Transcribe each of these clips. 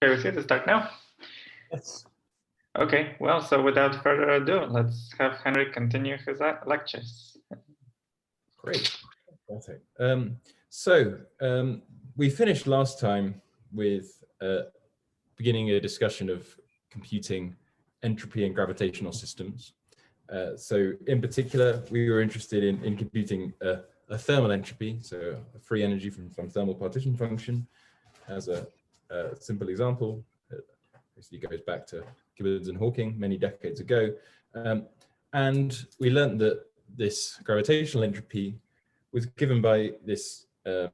Okay with you to start now? Yes. Okay, well, so without further ado, let's have Henrik continue his lectures. Great. Perfect. We finished last time with beginning a discussion of computing entropy and gravitational systems. So in particular, we were interested in computing a thermal entropy, so a free energy from some thermal partition function. As a simple example, it goes back to Gibbons and Hawking many decades ago. And we learned that this gravitational entropy was given by this a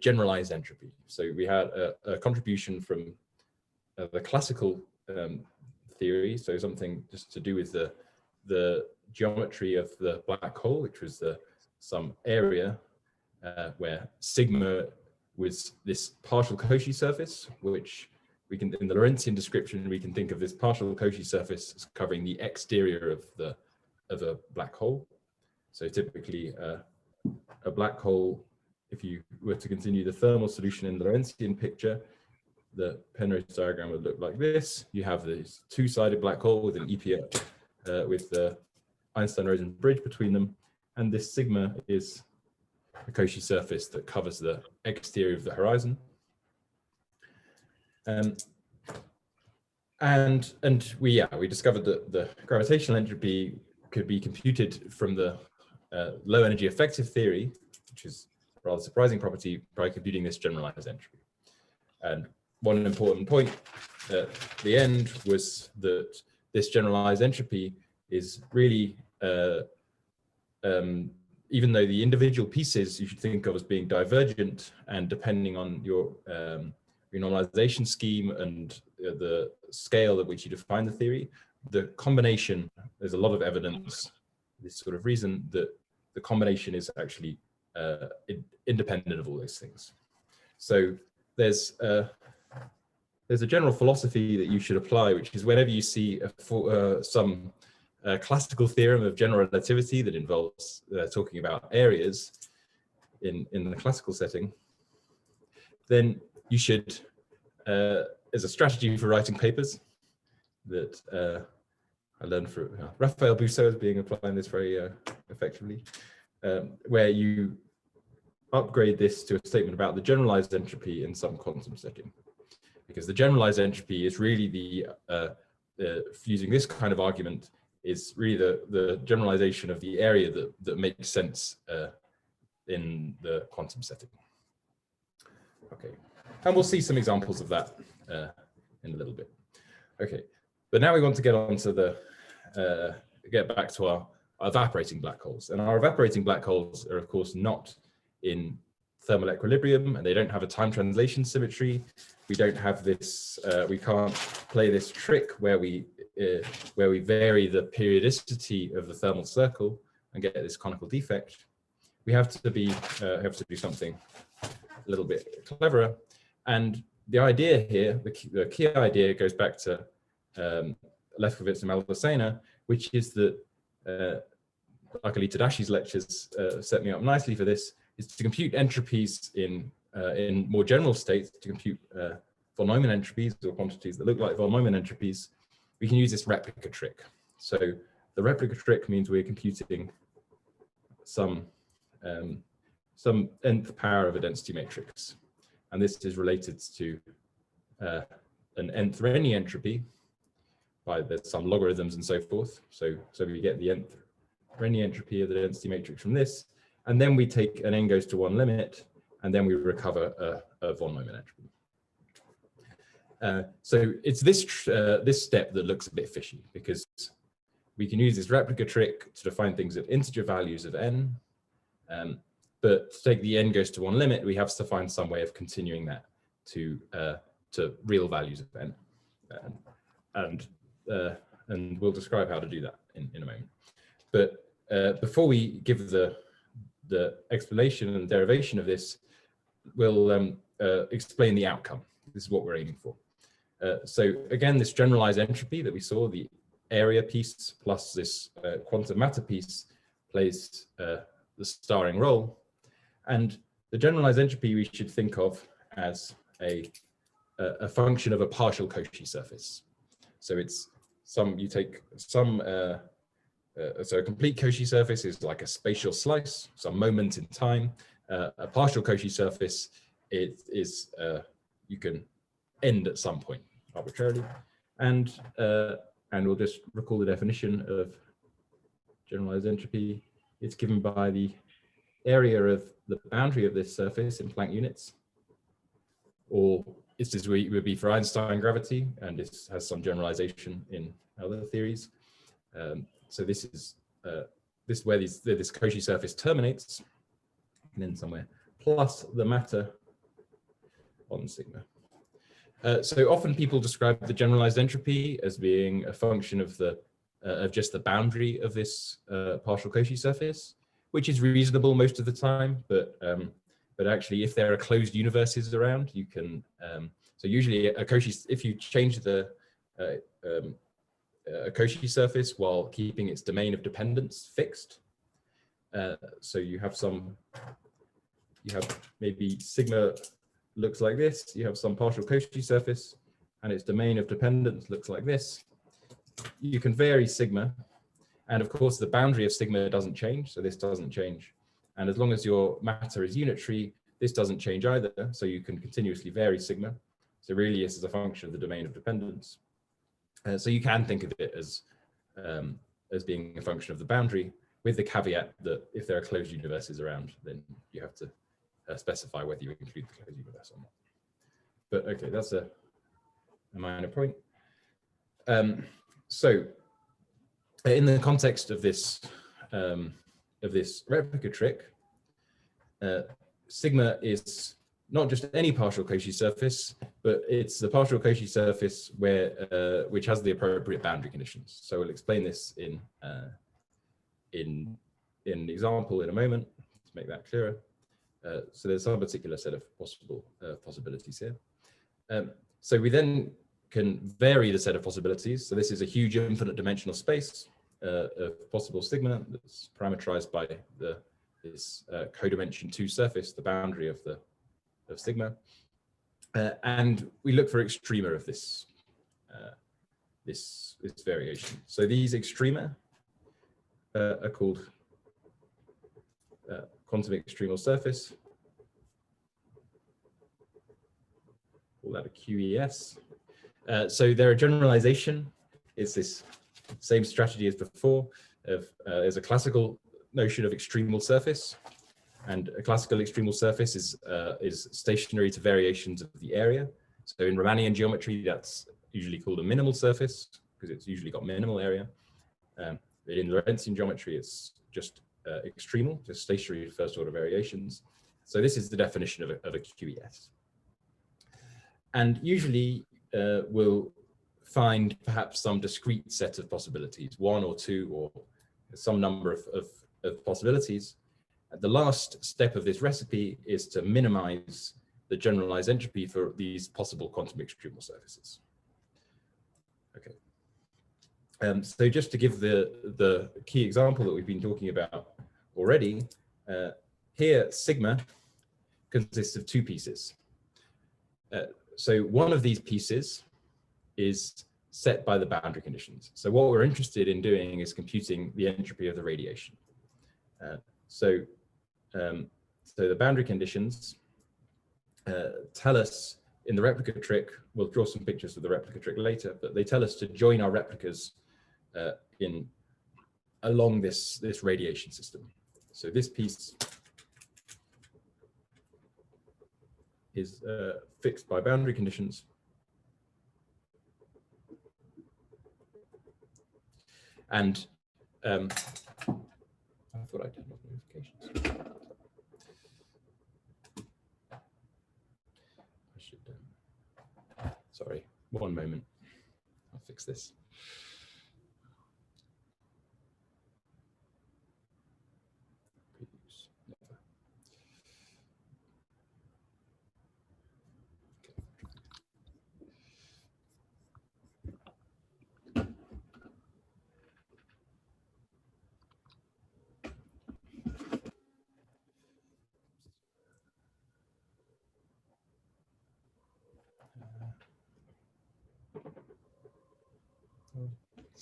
generalized entropy. So we had a contribution from the classical theory, so something just to do with the geometry of the black hole, which was some area where sigma was this partial Cauchy surface, which we can, in the Lorentzian description, we can think of this partial Cauchy surface as covering the exterior of a black hole. So typically a black hole, if you were to continue the thermal solution in the Lorentzian picture, the Penrose diagram would look like this. You have this two-sided black hole with an EPR with the Einstein-Rosen bridge between them, and this sigma is the Cauchy surface that covers the exterior of the horizon. And we discovered that the gravitational entropy could be computed from the low energy effective theory, which is a rather surprising property, by computing this generalized entropy. And one important point at the end was that this generalized entropy is really, even though the individual pieces you should think of as being divergent, and depending on your renormalization scheme and the scale at which you define the theory, the combination, there's a lot of evidence, this sort of reason that the combination is actually independent of all those things. So there's a general philosophy that you should apply, which is whenever you see some classical theorem of general relativity that involves talking about areas in the classical setting, then you should, as a strategy for writing papers that I learned from Raphael Bousseau is applying this very effectively, where you upgrade this to a statement about the generalized entropy in some quantum setting. Because the generalized entropy is really using this kind of argument, is really the generalization of the area that makes sense in the quantum setting. Okay, and we'll see some examples of that in a little bit. Okay, but now we want to get on to get back to our evaporating black holes. And our evaporating black holes are, of course, not in thermal equilibrium, and they don't have a time translation symmetry. We don't have this, we can't play this trick where we vary the periodicity of the thermal circle and get this conical defect. We have to do something a little bit cleverer. And the idea here, the key idea, goes back to Lefkowitz and Malvicena, which is that, luckily Tadashi's lectures set me up nicely for this, is to compute entropies in more general states, to compute von Neumann entropies, or quantities that look like von Neumann entropies. We can use this replica trick. So the replica trick means we're computing some nth power of a density matrix. And this is related to an nth Renyi entropy by some logarithms and so forth. So we get the nth Renyi entropy of the density matrix from this. And then we take an n goes to 1 limit, and then we recover a von Neumann entropy. So it's this step that looks a bit fishy, because we can use this replica trick to define things at integer values of n, but to take the n goes to 1 limit, we have to find some way of continuing that to real values of n, and we'll describe how to do that in a moment. But before we give the explanation and derivation of this, we'll explain the outcome. This is what we're aiming for. So again, this generalized entropy that we saw, the area piece plus this quantum matter piece, plays the starring role. And the generalized entropy we should think of as a a function of a partial Cauchy surface. So it's you take some, so a complete Cauchy surface is like a spatial slice, some moment in time. A partial Cauchy surface, it is, you can end at some point arbitrarily. And we'll just recall the definition of generalized entropy. It's given by the area of the boundary of this surface in Planck units, or this would be for Einstein gravity, and this has some generalization in other theories. So this is where this Cauchy surface terminates, and then somewhere, plus the matter on sigma. So often people describe the generalized entropy as being a function of just the boundary of this partial Cauchy surface, which is reasonable most of the time, but actually if there are closed universes around, you can, so usually a Cauchy, if you change a Cauchy surface while keeping its domain of dependence fixed, so you have maybe sigma looks like this, you have some partial Cauchy surface, and its domain of dependence looks like this. You can vary sigma, and of course the boundary of sigma doesn't change, so this doesn't change. And as long as your matter is unitary, this doesn't change either, so you can continuously vary sigma. So really this is a function of the domain of dependence. So you can think of it as being a function of the boundary, with the caveat that if there are closed universes around, then you have to specify whether you include the closed universe or not. But okay, that's a minor point. So in the context of this replica trick, sigma is not just any partial Cauchy surface, but it's the partial Cauchy surface which has the appropriate boundary conditions. So we'll explain this in the example in a moment to make that clearer. So there's some particular set of possibilities here. So we then can vary the set of possibilities. So this is a huge infinite dimensional space of possible sigma that's parameterized by this codimension 2 surface, the boundary of sigma. And we look for extrema of this variation. So these extrema are called quantum extremal surface. Call that a QES. So they're a generalization. It's this same strategy as before. There's a classical notion of extremal surface, and a classical extremal surface is stationary to variations of the area. So in Riemannian geometry, that's usually called a minimal surface because it's usually got minimal area. In Lorentzian geometry, it's just extremal, just stationary to first order variations. So this is the definition of a QES. And usually we'll find perhaps some discrete set of possibilities, 1 or 2 or some number of possibilities. The last step of this recipe is to minimize the generalized entropy for these possible quantum extremal surfaces. Okay. So just to give the key example that we've been talking about already, here sigma consists of 2 pieces. So one of these pieces is set by the boundary conditions. So what we're interested in doing is computing the entropy of the radiation. So the boundary conditions tell us in the replica trick, we'll draw some pictures of the replica trick later, but they tell us to join our replicas along this radiation system. So this piece is fixed by boundary conditions. And I thought I turned off notifications. I should, sorry, one moment. I'll fix this.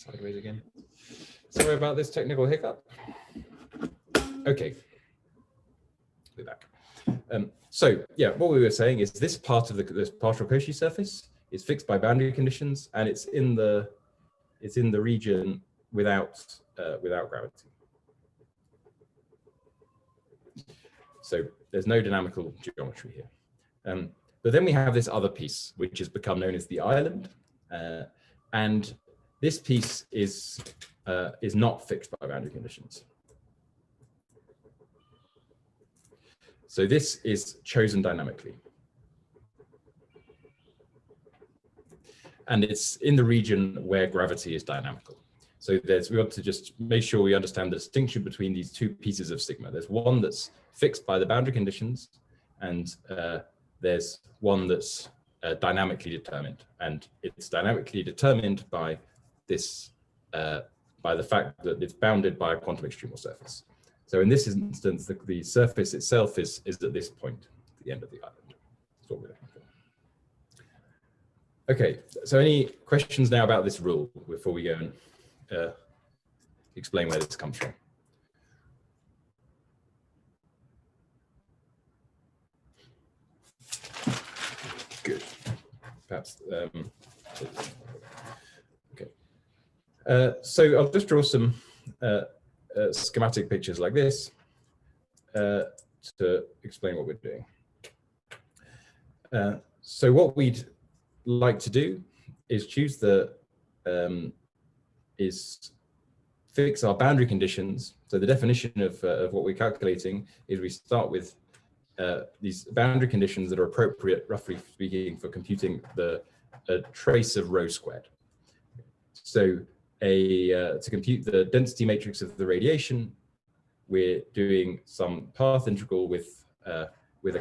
sideways again. Sorry about this technical hiccup. Okay, we're back. So yeah, what we were saying is this part of this partial Cauchy surface is fixed by boundary conditions, and it's in the region without gravity. So there's no dynamical geometry here. But then we have this other piece, which has become known as the island, and this piece is not fixed by boundary conditions. So this is chosen dynamically. And it's in the region where gravity is dynamical. So we want to just make sure we understand the distinction between these two pieces of sigma. There's one that's fixed by the boundary conditions, and there's one that's dynamically determined. And it's dynamically determined by this, by the fact that it's bounded by a quantum extremal surface. So in this instance, the surface itself is at this point, at the end of the island. That's what we're looking for. Okay, so any questions now about this rule before we go and explain where this comes from? Good. Perhaps. Okay. So I'll just draw some schematic pictures like this to explain what we're doing. So what we'd like to do is choose fix our boundary conditions. So the definition of what we're calculating is we start with these boundary conditions that are appropriate, roughly speaking, for computing a trace of rho squared. So to compute the density matrix of the radiation, we're doing some path integral with a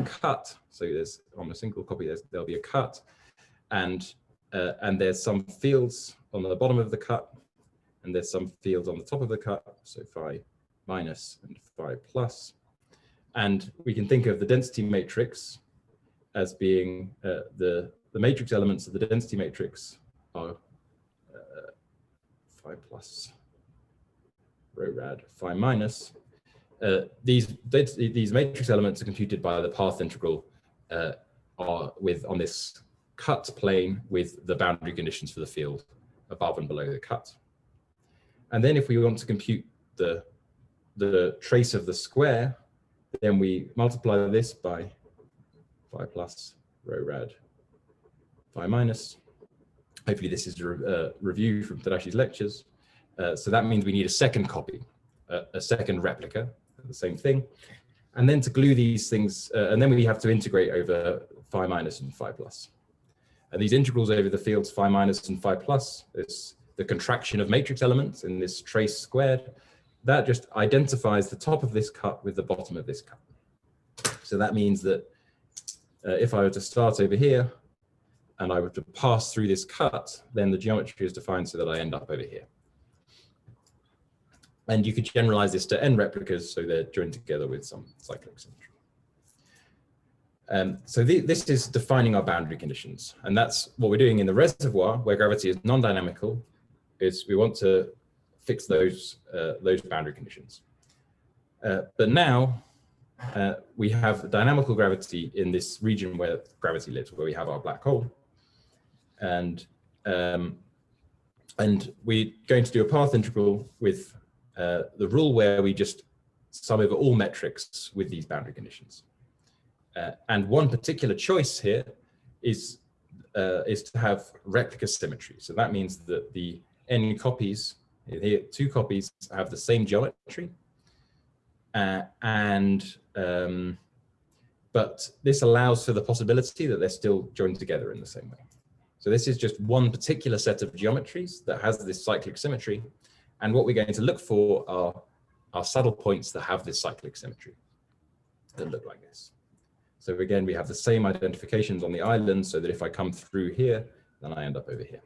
cut. So there's on a single copy, there'll be a cut, and there's some fields on the bottom of the cut, and there's some fields on the top of the cut. So phi minus and phi plus, and we can think of the density matrix as being the matrix elements of the density matrix are phi plus, rho rad, phi minus. These matrix elements are computed by the path integral on this cut plane with the boundary conditions for the field above and below the cut. And then if we want to compute the trace of the square, then we multiply this by phi plus, rho rad, phi minus. Hopefully this is a review from Tadashi's lectures. So that means we need a second copy, a second replica, the same thing. And then to glue these things, and then we have to integrate over phi minus and phi plus. And these integrals over the fields phi minus and phi plus, is the contraction of matrix elements in this trace squared, that just identifies the top of this cut with the bottom of this cut. So that means that if I were to start over here, and I were to pass through this cut, then the geometry is defined so that I end up over here. And you could generalize this to n replicas, so they're joined together with some cyclic symmetry. So this is defining our boundary conditions. And that's what we're doing in the reservoir, where gravity is non-dynamical, is we want to fix those boundary conditions. But now we have dynamical gravity in this region where gravity lives, where we have our black hole. And we're going to do a path integral with the rule where we just sum over all metrics with these boundary conditions. And one particular choice here is to have replica symmetry. So that means that the n copies, here 2 copies, have the same geometry. But this allows for the possibility that they're still joined together in the same way. So this is just one particular set of geometries that has this cyclic symmetry. And what we're going to look for are saddle points that have this cyclic symmetry that look like this. So again, we have the same identifications on the island, so that if I come through here, then I end up over here.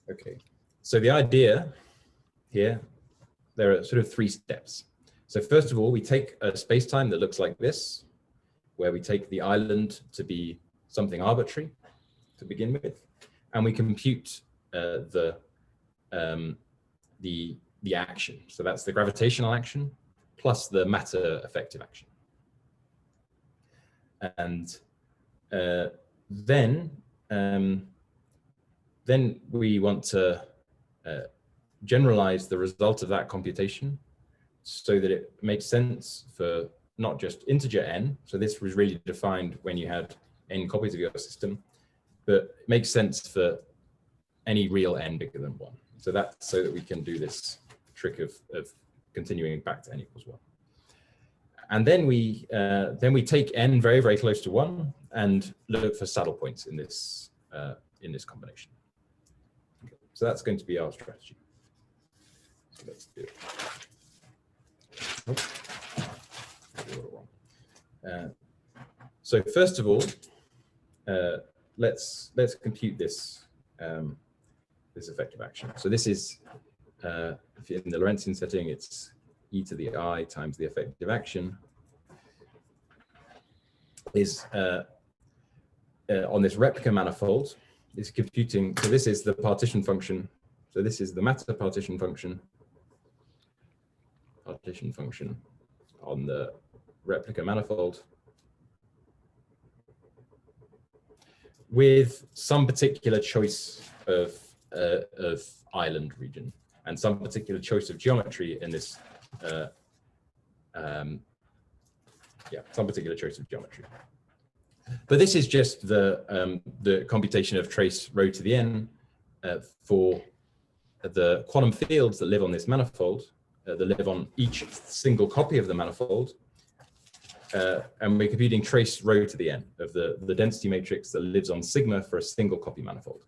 Okay, so the idea here, there are sort of 3 steps. So first of all, we take a space-time that looks like this, where we take the island to be something arbitrary to begin with. and we compute the action. So that's the gravitational action plus the matter effective action. And then we want to generalize the result of that computation so that it makes sense for not just integer n. So this was really defined when you had n copies of your system, but it makes sense for any real n bigger than 1. So that's so that we can do this trick of continuing back to n equals 1. And then we take n very, very close to 1 and look for saddle points in this combination. Okay. So that's going to be our strategy. So let's do it. So first of all, let's compute this this effective action. So this is if in the Lorentzian setting, it's e to the I times the effective action is on this replica manifold is computing. So this is the partition function. So this is the matter partition function on the replica manifold with some particular choice of island region and some particular choice of geometry in this some particular choice of geometry. But this is just the computation of trace rho to the n for the quantum fields that live on this manifold, that live on each single copy of the manifold. And we're computing trace rho to the n of the density matrix that lives on sigma for a single copy manifold.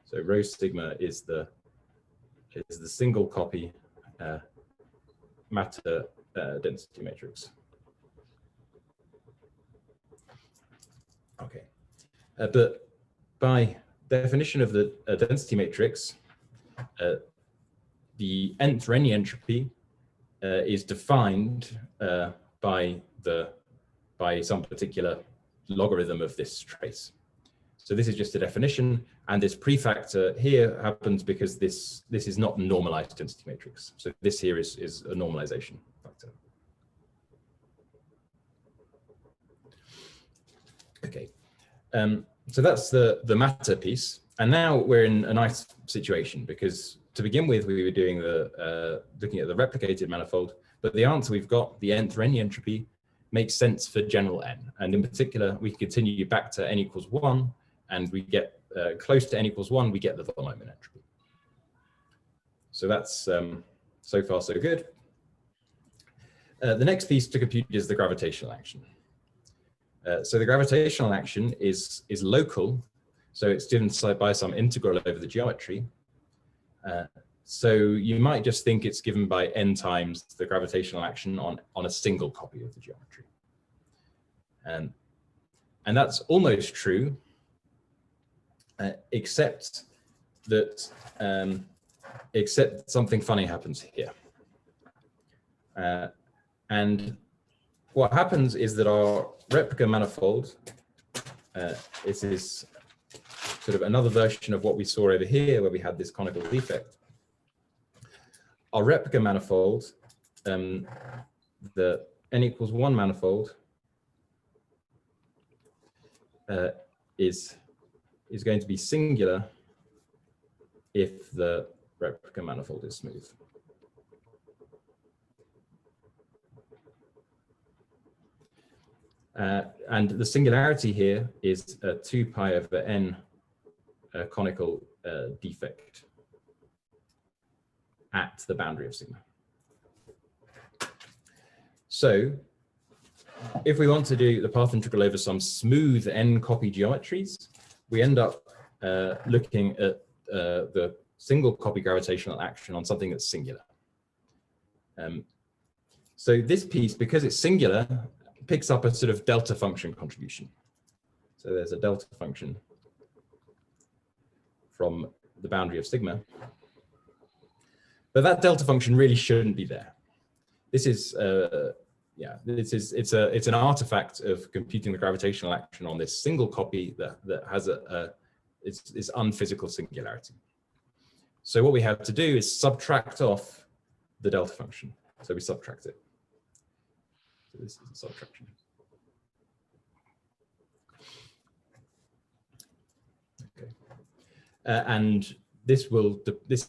So rho sigma is the single copy matter density matrix. Okay, but by definition of the density matrix, the nth Renyi entropy is defined by some particular logarithm of this trace. So this is just a definition, and this prefactor here happens because this is not a normalized density matrix. So this here is a normalization factor. Okay, so that's the matter piece, and now we're in a nice situation because to begin with we were doing looking at the replicated manifold, but the answer we've got, the nth Renyi entropy, makes sense for general n, and in particular we can continue back to n equals 1, and we get close to n equals 1, we get the von Neumann entropy. So that's so far so good. The next piece to compute is the gravitational action. So the gravitational action is local, so it's given by some integral over the geometry. So you might just think it's given by n times the gravitational action on a single copy of the geometry. And that's almost true, except that something funny happens here. And what happens is that our replica manifold, this is sort of another version of what we saw over here where we had this conical defect. Our replica manifold, the n equals 1 manifold, is going to be singular if the replica manifold is smooth. And the singularity here is 2 pi over n conical defect at the boundary of sigma. So if we want to do the path integral over some smooth n copy geometries, we end up looking at the single copy gravitational action on something that's singular. So this piece, because it's singular, picks up a sort of delta function contribution. So there's a delta function from the boundary of sigma. But that delta function really shouldn't be there. This is it's an artifact of computing the gravitational action on this single copy that has a it's unphysical singularity. So what we have to do is subtract off the delta function. So we subtract it. So this is a subtraction. Okay. And this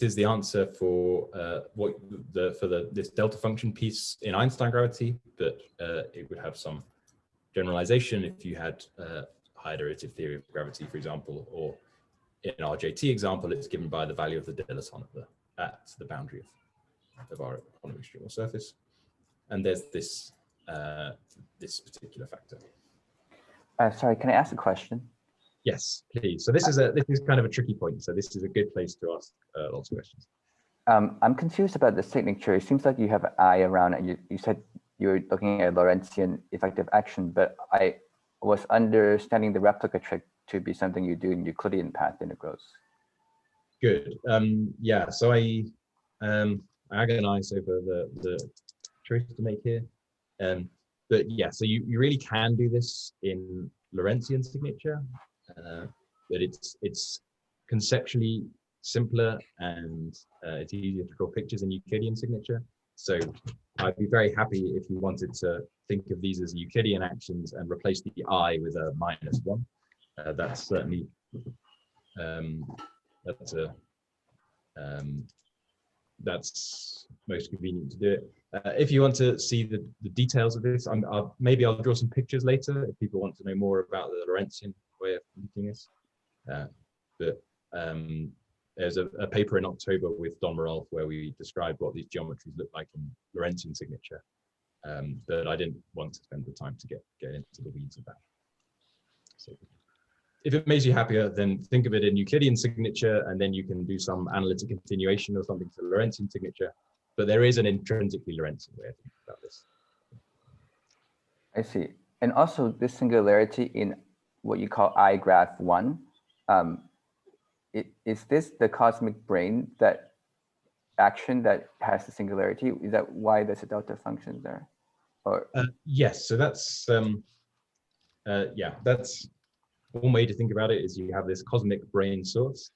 is the answer for this delta function piece in Einstein gravity, but it would have some generalization if you had higher derivative theory of gravity, for example, or in our JT example, it's given by the value of the dilaton at the boundary of our quantum extremal surface. And there's this this particular factor. Sorry, can I ask a question? Yes, please. So this is kind of a tricky point. So this is a good place to ask lots of questions. I'm confused about the signature. It seems like you have an I around it. You said you were looking at Lorentzian effective action, but I was understanding the replica trick to be something you do in Euclidean path integrals. Good. Yeah. So I agonize over the choice to make here. But yeah, so you really can do this in Lorentzian signature, but it's conceptually simpler and it's easier to draw pictures in Euclidean signature. So I'd be very happy if you wanted to think of these as Euclidean actions and replace the I with a -1. That's certainly that's most convenient to do it. If you want to see the details of this, maybe I'll draw some pictures later if people want to know more about the Lorentzian way of computing this. But there's a paper in October with Don Morolf where we described what these geometries look like in Lorentzian signature. But I didn't want to spend the time to get into the weeds of that. So if it makes you happier, then think of it in Euclidean signature, and then you can do some analytic continuation or something to Lorentzian signature. But there is an intrinsically Lorentzian way of thinking about this. I see. And also this singularity in what you call I graph 1, is this the cosmic brain that action that has the singularity? Is that why there's a delta function there? Or yes, so that's yeah, that's one way to think about it is you have this cosmic brain source,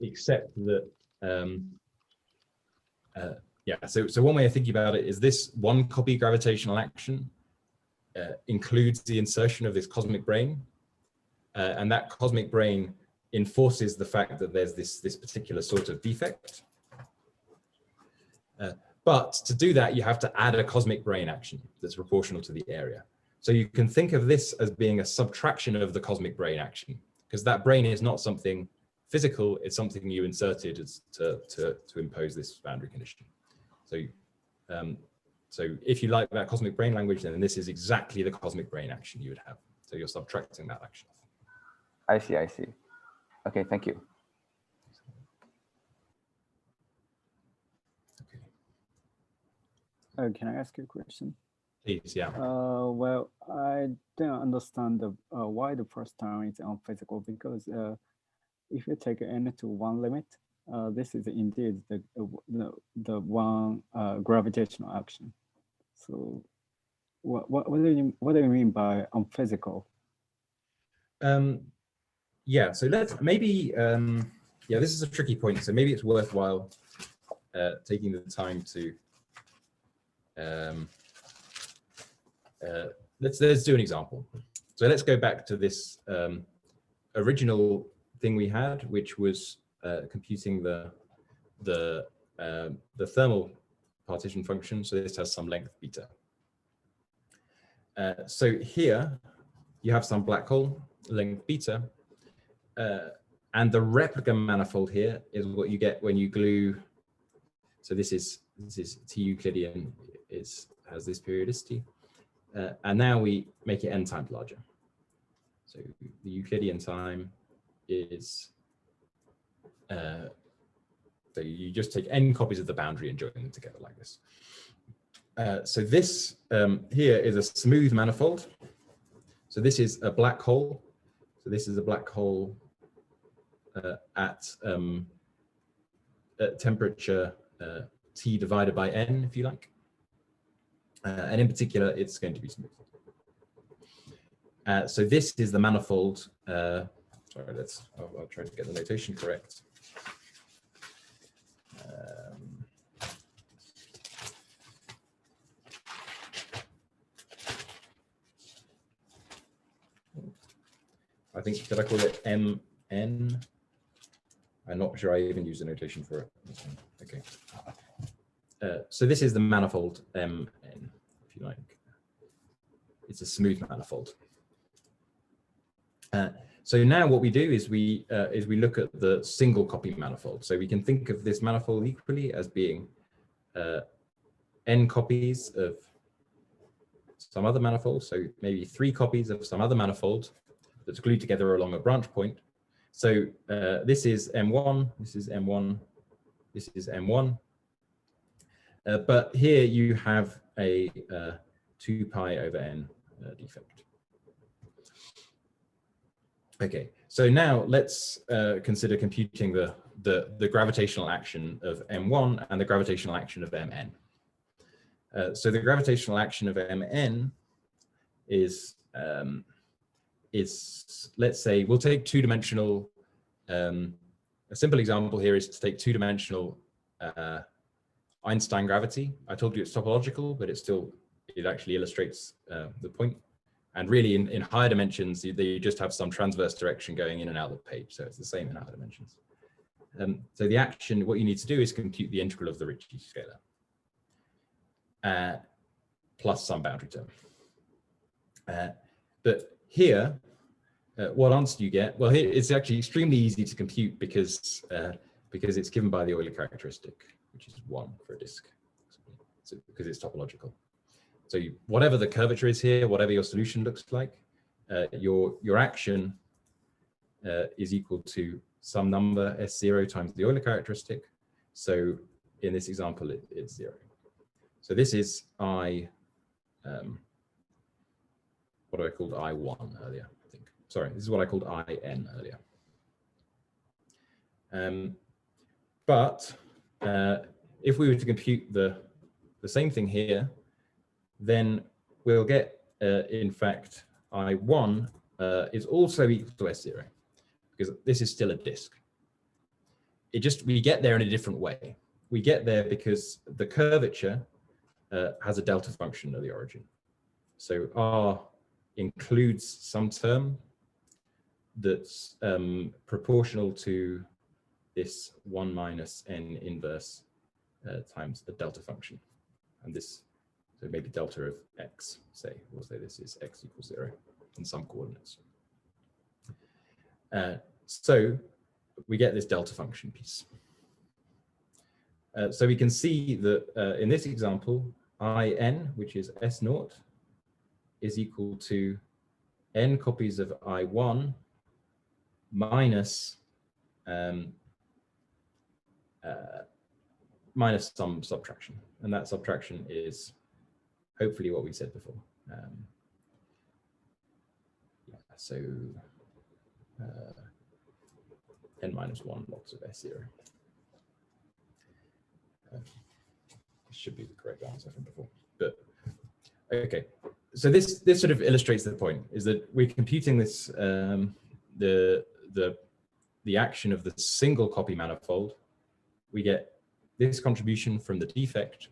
except that yeah, so one way of thinking about it is this one copy gravitational action includes the insertion of this cosmic brain, and that cosmic brain enforces the fact that there's this particular sort of defect. But to do that, you have to add a cosmic brain action that's proportional to the area. So you can think of this as being a subtraction of the cosmic brain action, because that brain is not something physical, it's something you inserted to impose this boundary condition. So, so if you like that cosmic brain language, then this is exactly the cosmic brain action you would have. So you're subtracting that action. I see, I see. Okay, thank you. Can I ask you a question? Please, yeah. Well, I don't understand why the first term is unphysical, because if you take n to 1 limit, this is indeed the one gravitational action. So what do you mean by unphysical? Yeah, so let's maybe yeah, this is a tricky point, so maybe it's worthwhile taking the time to let's do an example. So let's go back to this original thing we had, which was computing the thermal partition function. So this has some length beta. So here you have some black hole length beta, and the replica manifold here is what you get when you glue. So this is T Euclidean, has this periodicity, and now we make it n times larger. So the Euclidean time is so you just take n copies of the boundary and join them together like this. So this here is a smooth manifold. So this is a black hole. So this is a black hole at temperature T divided by n, if you like. And in particular, it's going to be smooth. So this is the manifold sorry, I'll try to get the notation correct. I think, did I call it MN? I'm not sure I even used a notation for it. Okay. So this is the manifold MN, if you like. It's a smooth manifold. So now what we do is we look at the single copy manifold. So we can think of this manifold equally as being n copies of some other manifold. So maybe 3 copies of some other manifold that's glued together along a branch point. So this is M1, this is M1, this is M1. But here you have a 2 pi over n defect. Okay, so now let's consider computing the gravitational action of M1 and the gravitational action of Mn. So the gravitational action of Mn is let's say, we'll take 2-dimensional, a simple example here is to take 2-dimensional Einstein gravity. I told you it's topological, but it actually illustrates the point. And really in higher dimensions, you just have some transverse direction going in and out of the page. So it's the same in higher dimensions. So the action, what you need to do is compute the integral of the Ricci scalar plus some boundary term. But here, what answer do you get? Well, here it's actually extremely easy to compute because it's given by the Euler characteristic, which is 1 for a disk, so because it's topological. So whatever the curvature is here, whatever your solution looks like, your action is equal to some number S0 times the Euler characteristic. So in this example, it's 0. So this is what I called I1 earlier, I think. Sorry, this is what I called IN earlier. But if we were to compute the same thing here, then we'll get, in fact, I1 is also equal to S0, because this is still a disk. We get there in a different way. We get there because the curvature has a delta function at the origin. So R includes some term that's proportional to this 1 minus n inverse times the delta function. And this, so maybe delta of x, say, we'll say this is x equals 0 in some coordinates. So we get this delta function piece. So we can see that in this example, In, which is S0, is equal to n copies of I1 minus minus some subtraction, and that subtraction is hopefully what we said before. Yeah, so n minus 1 lots of S0. This should be the correct answer from before, but okay. So this sort of illustrates the point, is that we're computing this the action of the single copy manifold. We get this contribution from the defect,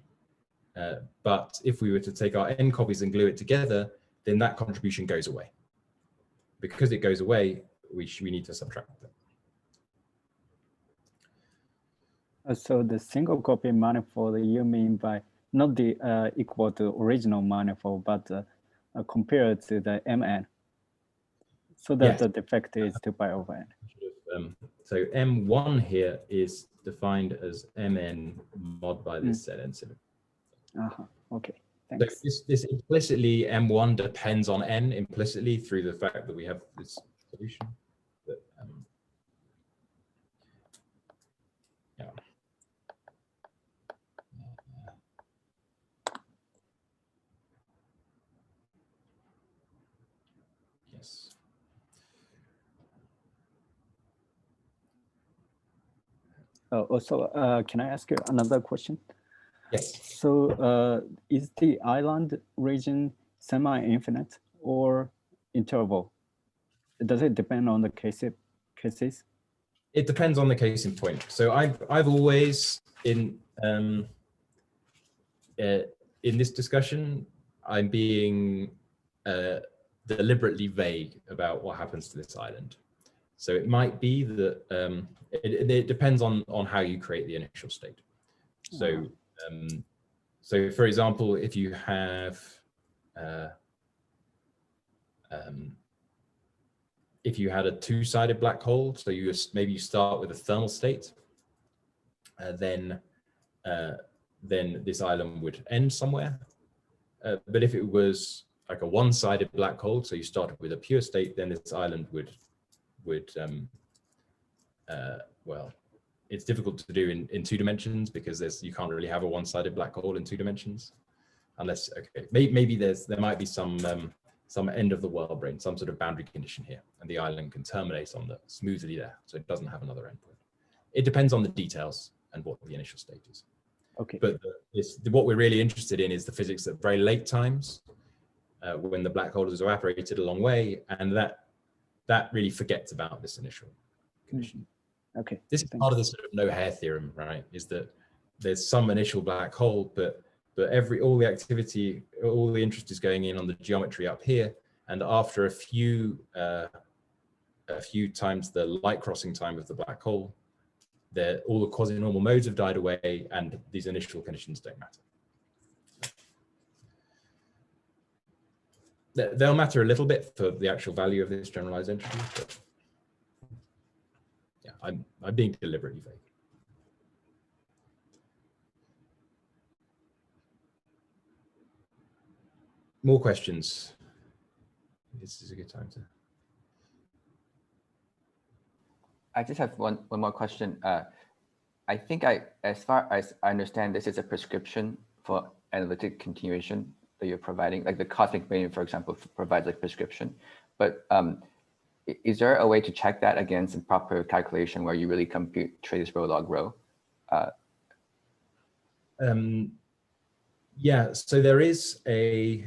but if we were to take our n copies and glue it together, then that contribution goes away. Because it goes away, we need to subtract that. So the single copy manifold, you mean by not the equal to original manifold, but compared to the Mn, so that yes, the defect is 2 pi over n. So M1 here is defined as Mn mod by this Zn symmetry. Okay, thanks. So this implicitly, M1 depends on n implicitly through the fact that we have this solution. But, yeah. Yes. Also, can I ask you another question? Yes. So is the island region semi-infinite or interval? Does it depend on the K-SIP cases? It depends on the case in point. So I've always in this discussion, I'm being deliberately vague about what happens to this island. So it might be that it depends on how you create the initial state. So so for example, if you have if you had a two-sided black hole, so maybe you start with a thermal state, then this island would end somewhere. But if it was like a one-sided black hole, so you started with a pure state, then this island would well, it's difficult to do in 2 dimensions because you can't really have a one-sided black hole in 2 dimensions, unless maybe there might be some end of the world brain, some sort of boundary condition here, and the island can terminate on smoothly there, so it doesn't have another endpoint. It depends on the details and what the initial state is. Okay. But what we're really interested in is the physics at very late times, when the black hole has evaporated a long way, and that really forgets about this initial condition. Okay. This is part of the sort of no-hair theorem, right? Is that there's some initial black hole, but all the activity, all the interest is going in on the geometry up here, and after a few times the light crossing time of the black hole, all the quasi-normal modes have died away, and these initial conditions don't matter. They'll matter a little bit for the actual value of this generalized entropy, but yeah, I'm being deliberately vague. More questions? This is a good time to. I just have one more question. I think as far as I understand, this is a prescription for analytic continuation that you're providing, like the cosmic brain, for example, provides a prescription. But is there a way to check that against a proper calculation where you really compute trace rho log rho? Yeah, so there is a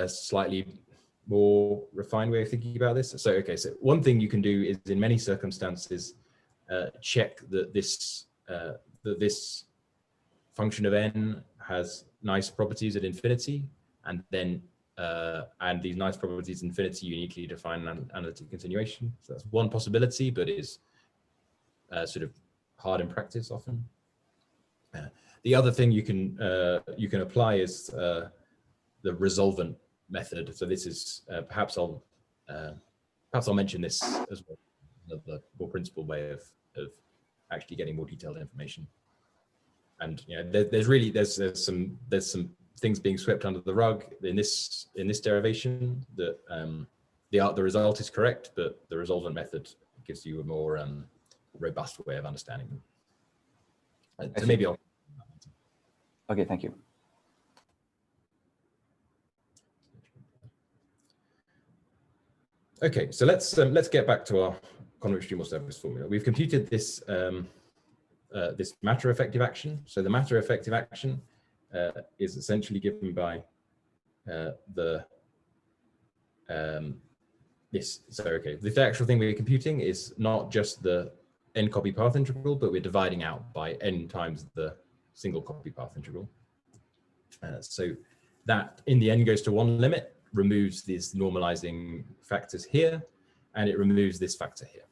slightly more refined way of thinking about this. So okay, so one thing you can do is in many circumstances check that this function of n has nice properties at infinity, and then and these nice properties at infinity uniquely define an analytic continuation. So that's one possibility, but is sort of hard in practice often. The other thing you can apply is the Resolvent Method. So this is perhaps I'll mention this as well, another more principal way of actually getting more detailed information. And you know, there's some things being swept under the rug in this derivation that the result is correct, but the Resolvent Method gives you a more robust way of understanding them. So maybe I'll. Okay, thank you. Okay, so let's get back to our convex extremal surface formula. We've computed this this matter effective action. So the matter effective action is essentially given by this. So okay, the actual thing we're computing is not just the n copy path integral, but we're dividing out by n times the single copy path integral. So that in the n goes to 1 limit removes these normalizing factors here, and it removes this factor here.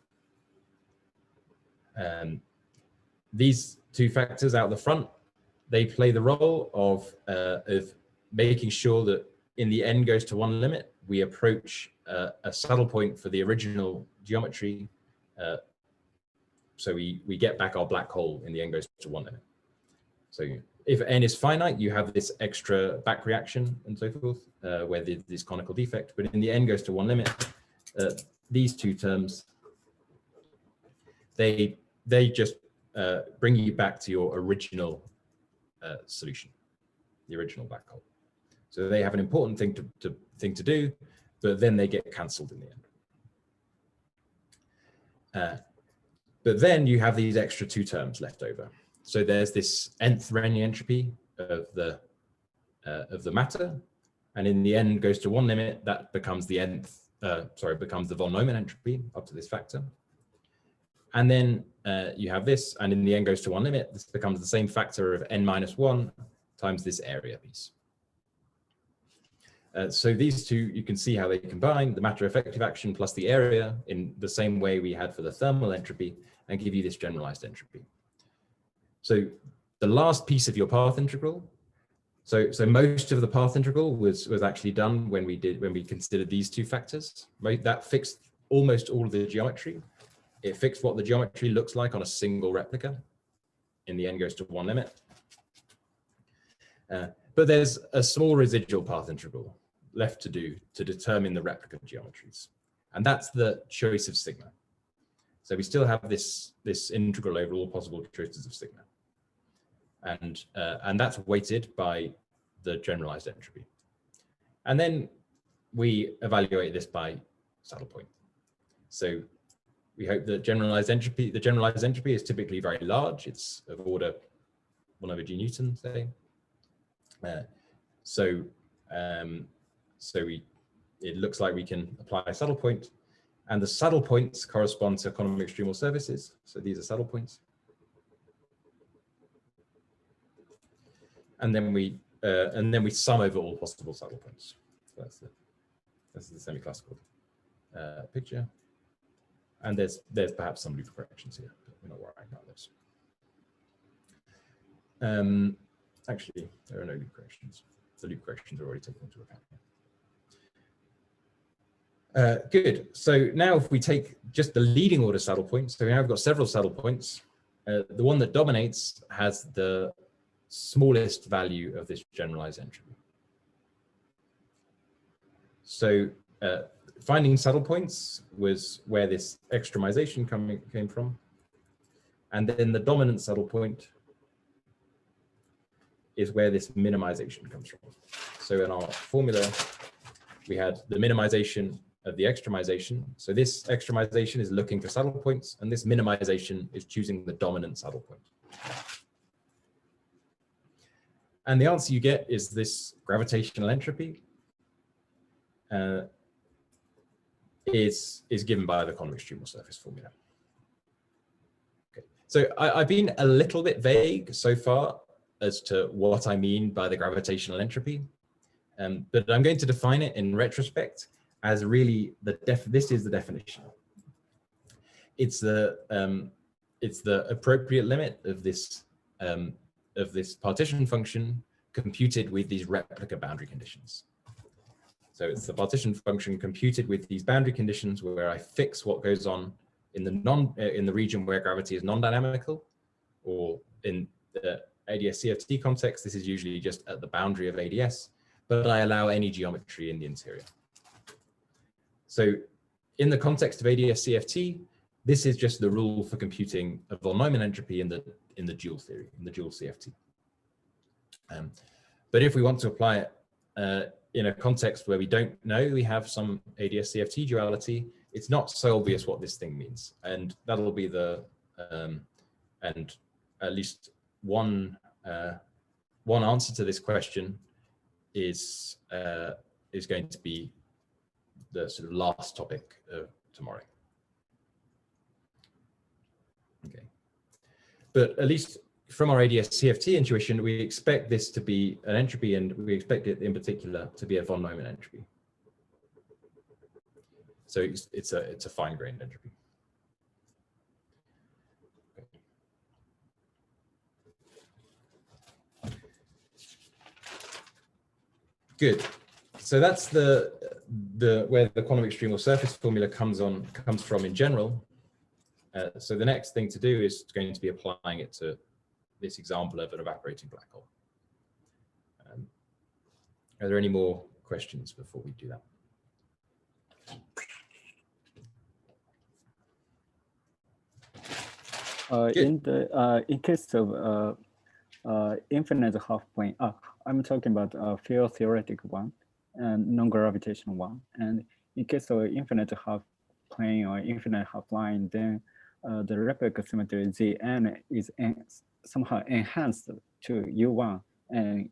These two factors out the front, they play the role of making sure that in the n goes to 1 limit, we approach a saddle point for the original geometry. So we get back our black hole in the n goes to 1 limit. So if n is finite, you have this extra back reaction and so forth, where this conical defect. But in the n goes to 1 limit, these two terms, they just bring you back to your original solution, the original black hole. So they have an important thing to do, but then they get cancelled in the end. But then you have these extra two terms left over. So there's this nth Renyi entropy of the matter, and in the n goes to one limit, that becomes the nth, becomes the von Neumann entropy up to this factor. And then you have this, and in the n goes to one limit, this becomes the same factor of n minus one times this area piece. So these two, you can see how they combine the matter effective action plus the area in the same way we had for the thermal entropy and give you this generalized entropy. So the last piece of your path integral, so most of the path integral was actually done when we considered these two factors. That fixed almost all of the geometry. It fixed what the geometry looks like on a single replica. In the n goes to one limit. But there's a small residual path integral left to do to determine the replica geometries. And that's the choice of sigma. So we still have this integral over all possible choices of sigma. And that's weighted by the generalized entropy. And then we evaluate this by saddle point. So we hope that the generalized entropy is typically very large. It's of order 1/g Newton, say. It looks like we can apply a saddle point, and the saddle points correspond to economic extremal surfaces. So these are saddle points. And then we sum over all possible saddle points. So that's the semi-classical picture. And there's perhaps some loop corrections here, but we're not worrying about those. Actually, there are no loop corrections. The loop corrections are already taken into account. Good. So now if we take just the leading order saddle points, so now we've got several saddle points. The one that dominates has the smallest value of this generalized entropy. So finding saddle points was where this extremization came from. And then the dominant saddle point is where this minimization comes from. So in our formula, we had the minimization of the extremization. So this extremization is looking for saddle points, and this minimization is choosing the dominant saddle point. And the answer you get is this gravitational entropy is given by the economic extremal surface formula. Okay. So I've been a little bit vague so far as to what I mean by the gravitational entropy, but I'm going to define it in retrospect as really this is the definition. It's the appropriate limit of this partition function computed with these replica boundary conditions. So it's the partition function computed with these boundary conditions where I fix what goes on in the region where gravity is non-dynamical, or in the ADS CFT context, this is usually just at the boundary of ADS, but I allow any geometry in the interior. So in the context of ADS CFT, this is just the rule for computing a von Neumann entropy in the dual theory, in the dual CFT. But if we want to apply it in a context where we don't know we have some ADS CFT duality, it's not so obvious what this thing means. And that'll be the, and at least one answer to this question is going to be the sort of last topic of tomorrow. Okay, but at least from our ADS CFT intuition, we expect this to be an entropy, and we expect it in particular to be a von Neumann entropy. So it's a fine-grained entropy. Good. So that's where the economic extremal surface formula comes from in general. So the next thing to do is going to be applying it to this example of an evaporating black hole. Are there any more questions before we do that? In case of infinite half plane, I'm talking about field theoretic one and non-gravitational one. And in case of infinite half plane or infinite half line, then the replica symmetry Zn is somehow enhanced to U1. And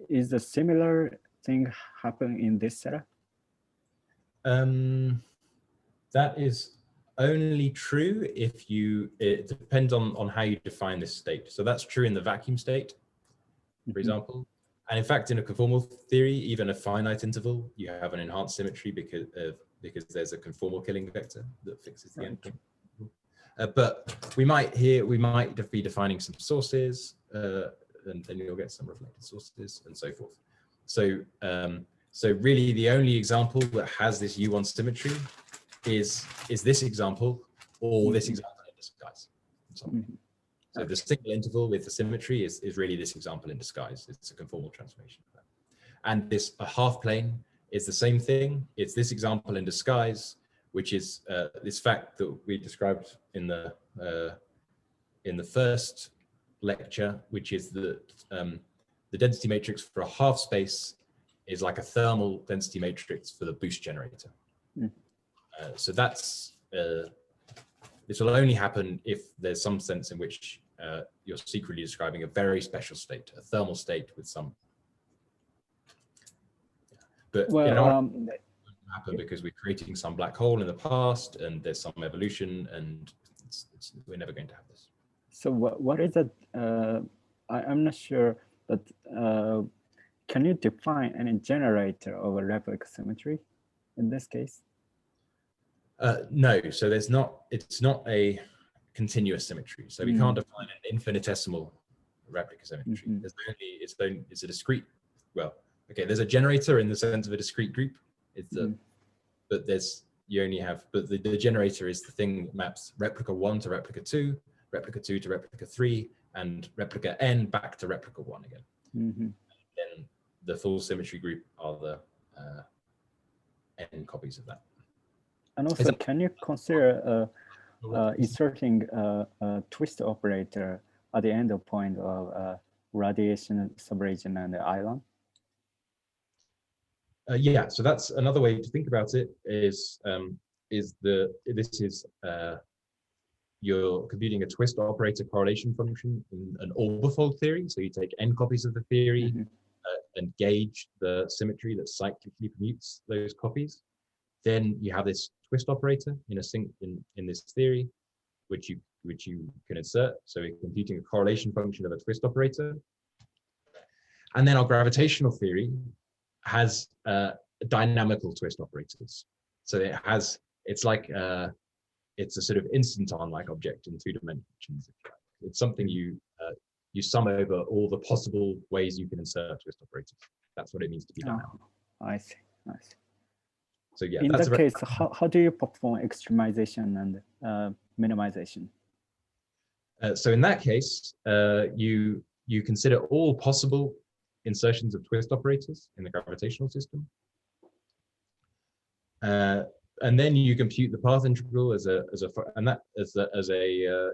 is the similar thing happen in this setup? That is only true if it depends on how you define this state. So that's true in the vacuum state, for example. And in fact, in a conformal theory, even a finite interval, you have an enhanced symmetry because there's a conformal killing vector that fixes the endpoint. But we might be defining some sources, and then you'll get some reflected sources and so forth. So really the only example that has this U1 symmetry is this example or this example in disguise. So the single interval with the symmetry is really this example in disguise. It's a conformal transformation of that. And this half plane is the same thing. It's this example in disguise, which is this fact that we described in the first lecture, which is that the density matrix for a half space is like a thermal density matrix for the boost generator. So that's this will only happen if there's some sense in which you're secretly describing a very special state, a thermal state with some. But Well, it won't happen because we're creating some black hole in the past, and there's some evolution, and we're never going to have this. So what is it? I'm not sure, but can you define any generator of a replica symmetry in this case? No, so it's not a continuous symmetry. So we can't define an infinitesimal replica symmetry. It's a discrete, well, okay, there's a generator in the sense of a discrete group. But the generator is the thing that maps replica 1 to replica 2, replica 2 to replica 3, and replica n back to replica 1 again. Then the full symmetry group are the n copies of that. And also, can you consider inserting a twist operator at the end point of radiation, subregion, and the island? Yeah, so that's another way to think about it. You're computing a twist operator correlation function in an orbifold theory. So you take n copies of the theory and gauge the symmetry that cyclically permutes those copies. Then you have this twist operator in this theory, which you can insert. So we're computing a correlation function of a twist operator. And then our gravitational theory has dynamical twist operators. So it's a sort of instanton-like object in 2 dimensions. It's something you sum over all the possible ways you can insert twist operators. That's what it means to be dynamic. I see. So yeah, in that case, how do you perform extremization and minimization? So in that case, you consider all possible insertions of twist operators in the gravitational system. And then you compute the path integral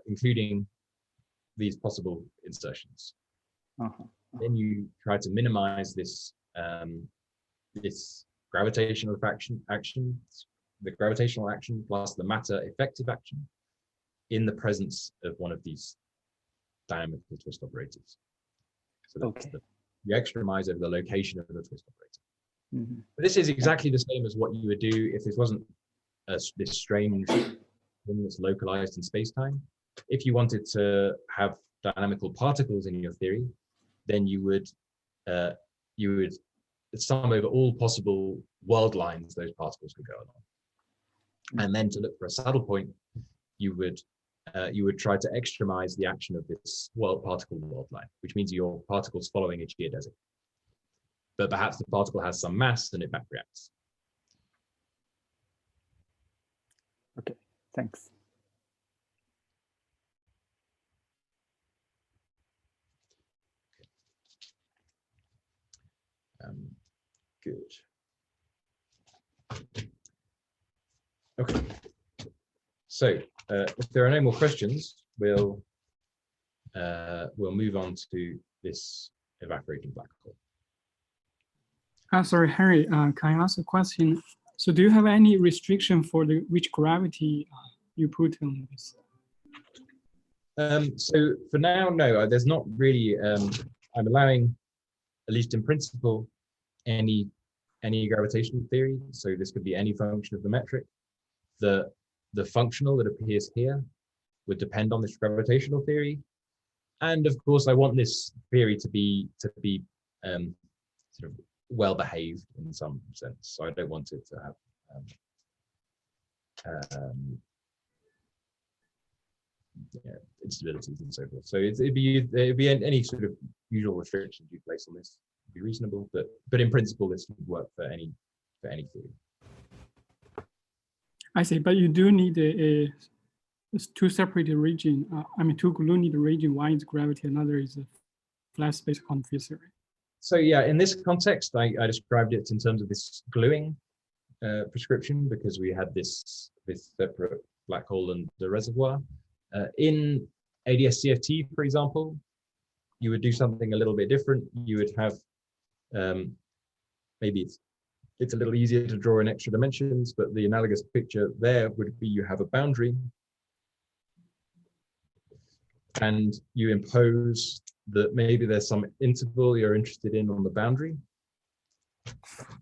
including these possible insertions. Then you try to minimize this gravitational action, the gravitational action plus the matter effective action in the presence of one of these dynamical twist operators. So that's you extremize over the location of the twist operator. But this is exactly the same as what you would do if this wasn't this strange thing that's localized in space-time. If you wanted to have dynamical particles in your theory, then you would sum over all possible world lines those particles could go along. And then to look for a saddle point, you would try to extremize the action of this particle world line, which means your particle's following a geodesic. But perhaps the particle has some mass and it back reacts. Okay, thanks. Good. Okay. So if there are no more questions, we'll move on to this evaporating black hole. Sorry, Henry, can I ask a question? So do you have any restriction for which gravity you put on this? So for now, no, there's not really, I'm allowing, at least in principle, any gravitational theory. So this could be any function of the metric. The functional that appears here would depend on this gravitational theory. And of course, I want this theory to be sort of well behaved in some sense. So I don't want it to have instabilities and so forth. So it'd be any sort of usual restrictions you place on this would be reasonable, but in principle this would work for any theory. I see, but you do need a two separated region. I mean, two glued region. One is gravity, another is a flat space quantum field theory. So yeah, in this context, I described it in terms of this gluing prescription because we had this separate black hole and the reservoir. In ADS-CFT, for example, you would do something a little bit different. You would have maybe it's a little easier to draw in extra dimensions, but the analogous picture there would be you have a boundary and you impose that maybe there's some interval you're interested in on the boundary.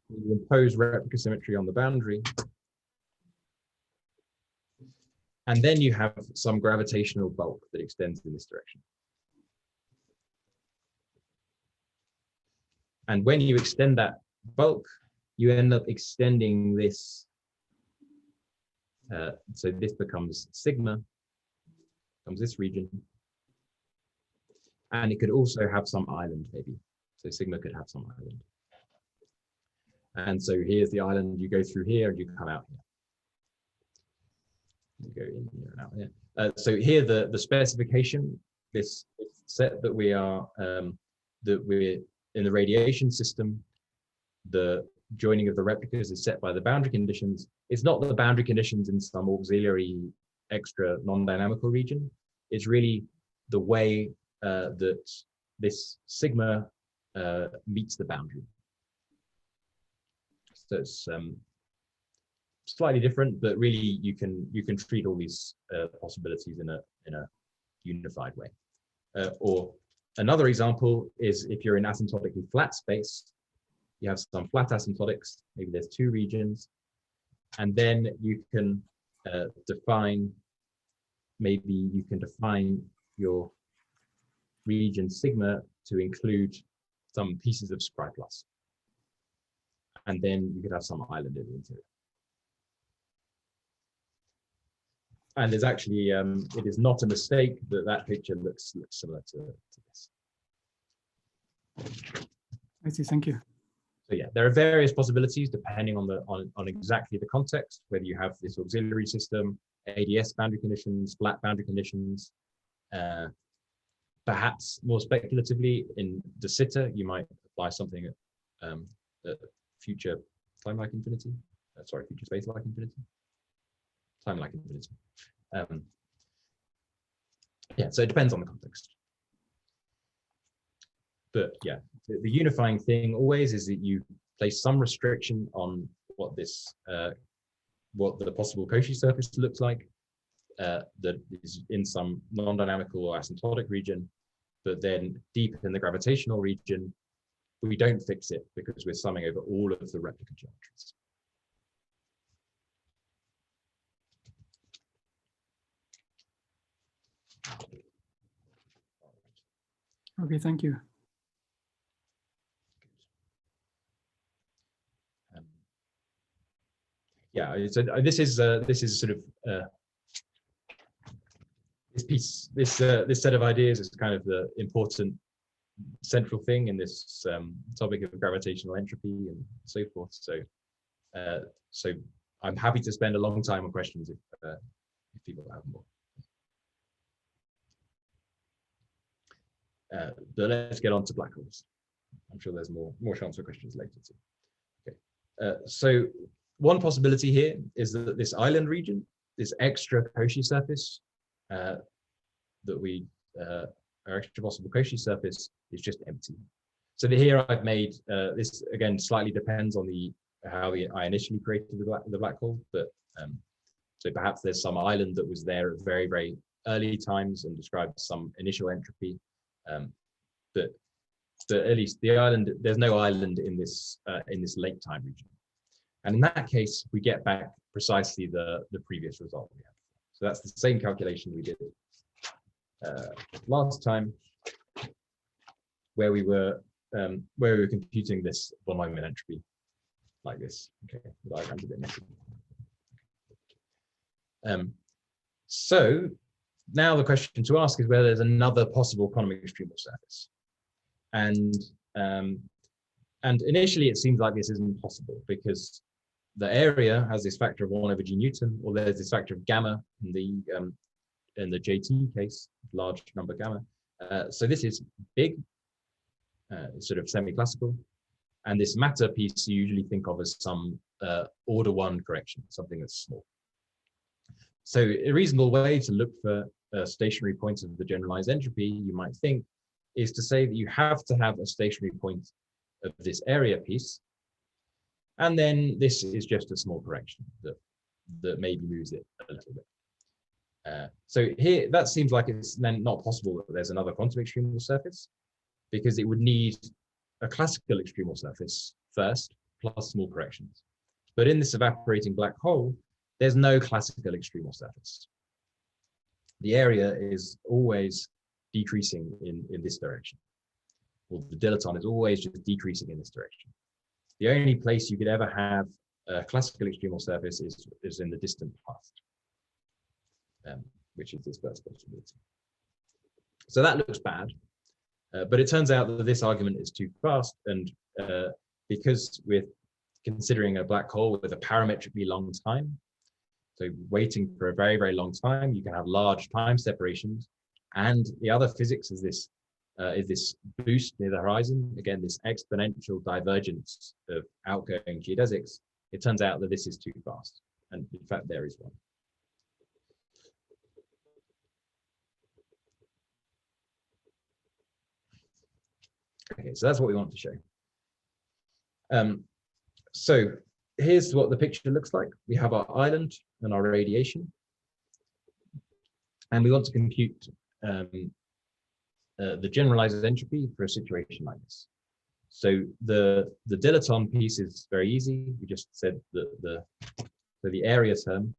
You impose replica symmetry on the boundary. And then you have some gravitational bulk that extends in this direction. And when you extend that bulk, you end up extending this. So this becomes sigma, becomes this region. And it could also have some island, maybe. So sigma could have some island. And so here's the island, you go through here and you come out here. You go in here and out here. So here the specification, this set that we're in the radiation system, the joining of the replicas is set by the boundary conditions. It's not the boundary conditions in some auxiliary extra non-dynamical region. It's really the way that this sigma meets the boundary. So it's slightly different, but really you can treat all these possibilities in a unified way. Or another example is if you're in asymptotically flat space, you have some flat asymptotics, maybe there's two regions, and then you can define your region sigma to include some pieces of Scri plus. And then you could have some island in the interior. And there's actually, it is not a mistake that picture looks similar to this. I see, thank you. So yeah, there are various possibilities depending on exactly the context, whether you have this auxiliary system, ADS boundary conditions, flat boundary conditions. Perhaps more speculatively in de Sitter, you might apply something at future time-like infinity. Future space-like infinity. Time-like infinity. Yeah, so it depends on the context. But yeah, the unifying thing always is that you place some restriction on what the possible Cauchy surface looks like, that is in some non-dynamical or asymptotic region, but then deep in the gravitational region, we don't fix it because we're summing over all of the replica geometries. Okay, thank you. Yeah, so this is sort of this set of ideas is kind of the important central thing in this topic of gravitational entropy and so forth. So so I'm happy to spend a long time on questions if people have more. But let's get on to black holes. I'm sure there's more chance for questions later too. Okay, so one possibility here is that this island region, this extra Cauchy surface, that we our extra possible Cauchy surface is just empty. So here I've made this again slightly depends on how I initially created the black hole, but so perhaps there's some island that was there at very, very early times and described some initial entropy. But at least the island, there's no island in this late time region. And in that case, we get back precisely the previous result we had. So that's the same calculation we did last time, where we were computing this von Neumann entropy like this. Okay, the diagram's a bit messy. So now the question to ask is whether there's another possible quantum extremal surface. And initially it seems like this isn't possible because the area has this factor of 1/g_Newton, or there's this factor of gamma in the JT case, large number gamma. So this is big, sort of semi-classical, and this matter piece you usually think of as some order 1 correction, something that's small. So a reasonable way to look for stationary points of the generalized entropy, you might think, is to say that you have to have a stationary point of this area piece, and then this is just a small correction that maybe moves it a little bit. So here, that seems like it's then not possible that there's another quantum extremal surface, because it would need a classical extremal surface first, plus small corrections. But in this evaporating black hole, there's no classical extremal surface. The area is always decreasing in this direction, or the dilaton is always just decreasing in this direction. The only place you could ever have a classical extremal surface is in the distant past, which is this first possibility. So that looks bad, but it turns out that this argument is too fast, and because we're considering a black hole with a parametrically long time, so waiting for a very, very long time, you can have large time separations, and the other physics is this boost near the horizon, again, this exponential divergence of outgoing geodesics. It turns out that this is too fast, and in fact there is one. Okay, so that's what we want to show. So here's what the picture looks like. We have our island and our radiation, and we want to compute the generalized entropy for a situation like this. So the dilaton piece is very easy. We just said that the area term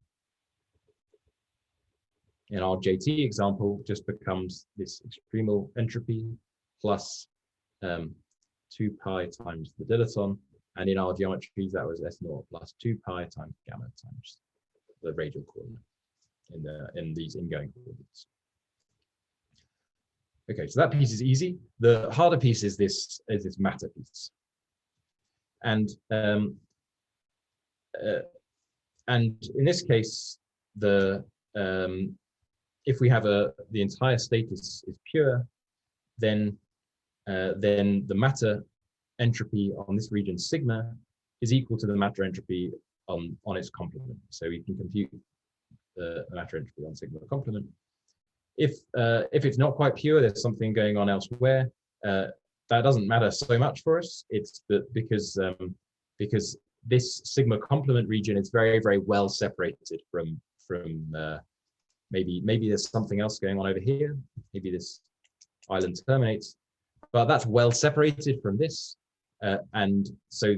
in our JT example just becomes this extremal entropy plus 2 pi times the dilaton, and in our geometries that was S0 plus 2 pi times gamma times the radial coordinate in these ingoing coordinates. Okay, so that piece is easy. The harder piece is this matter piece, and in this case, if we have the entire state is pure, then the matter entropy on this region sigma is equal to the matter entropy on its complement. So we can compute the matter entropy on sigma complement. If it's not quite pure, there's something going on elsewhere. That doesn't matter so much for us. It's that because this sigma complement region is very, very well separated from maybe there's something else going on over here. Maybe this island terminates, but that's well separated from this, and so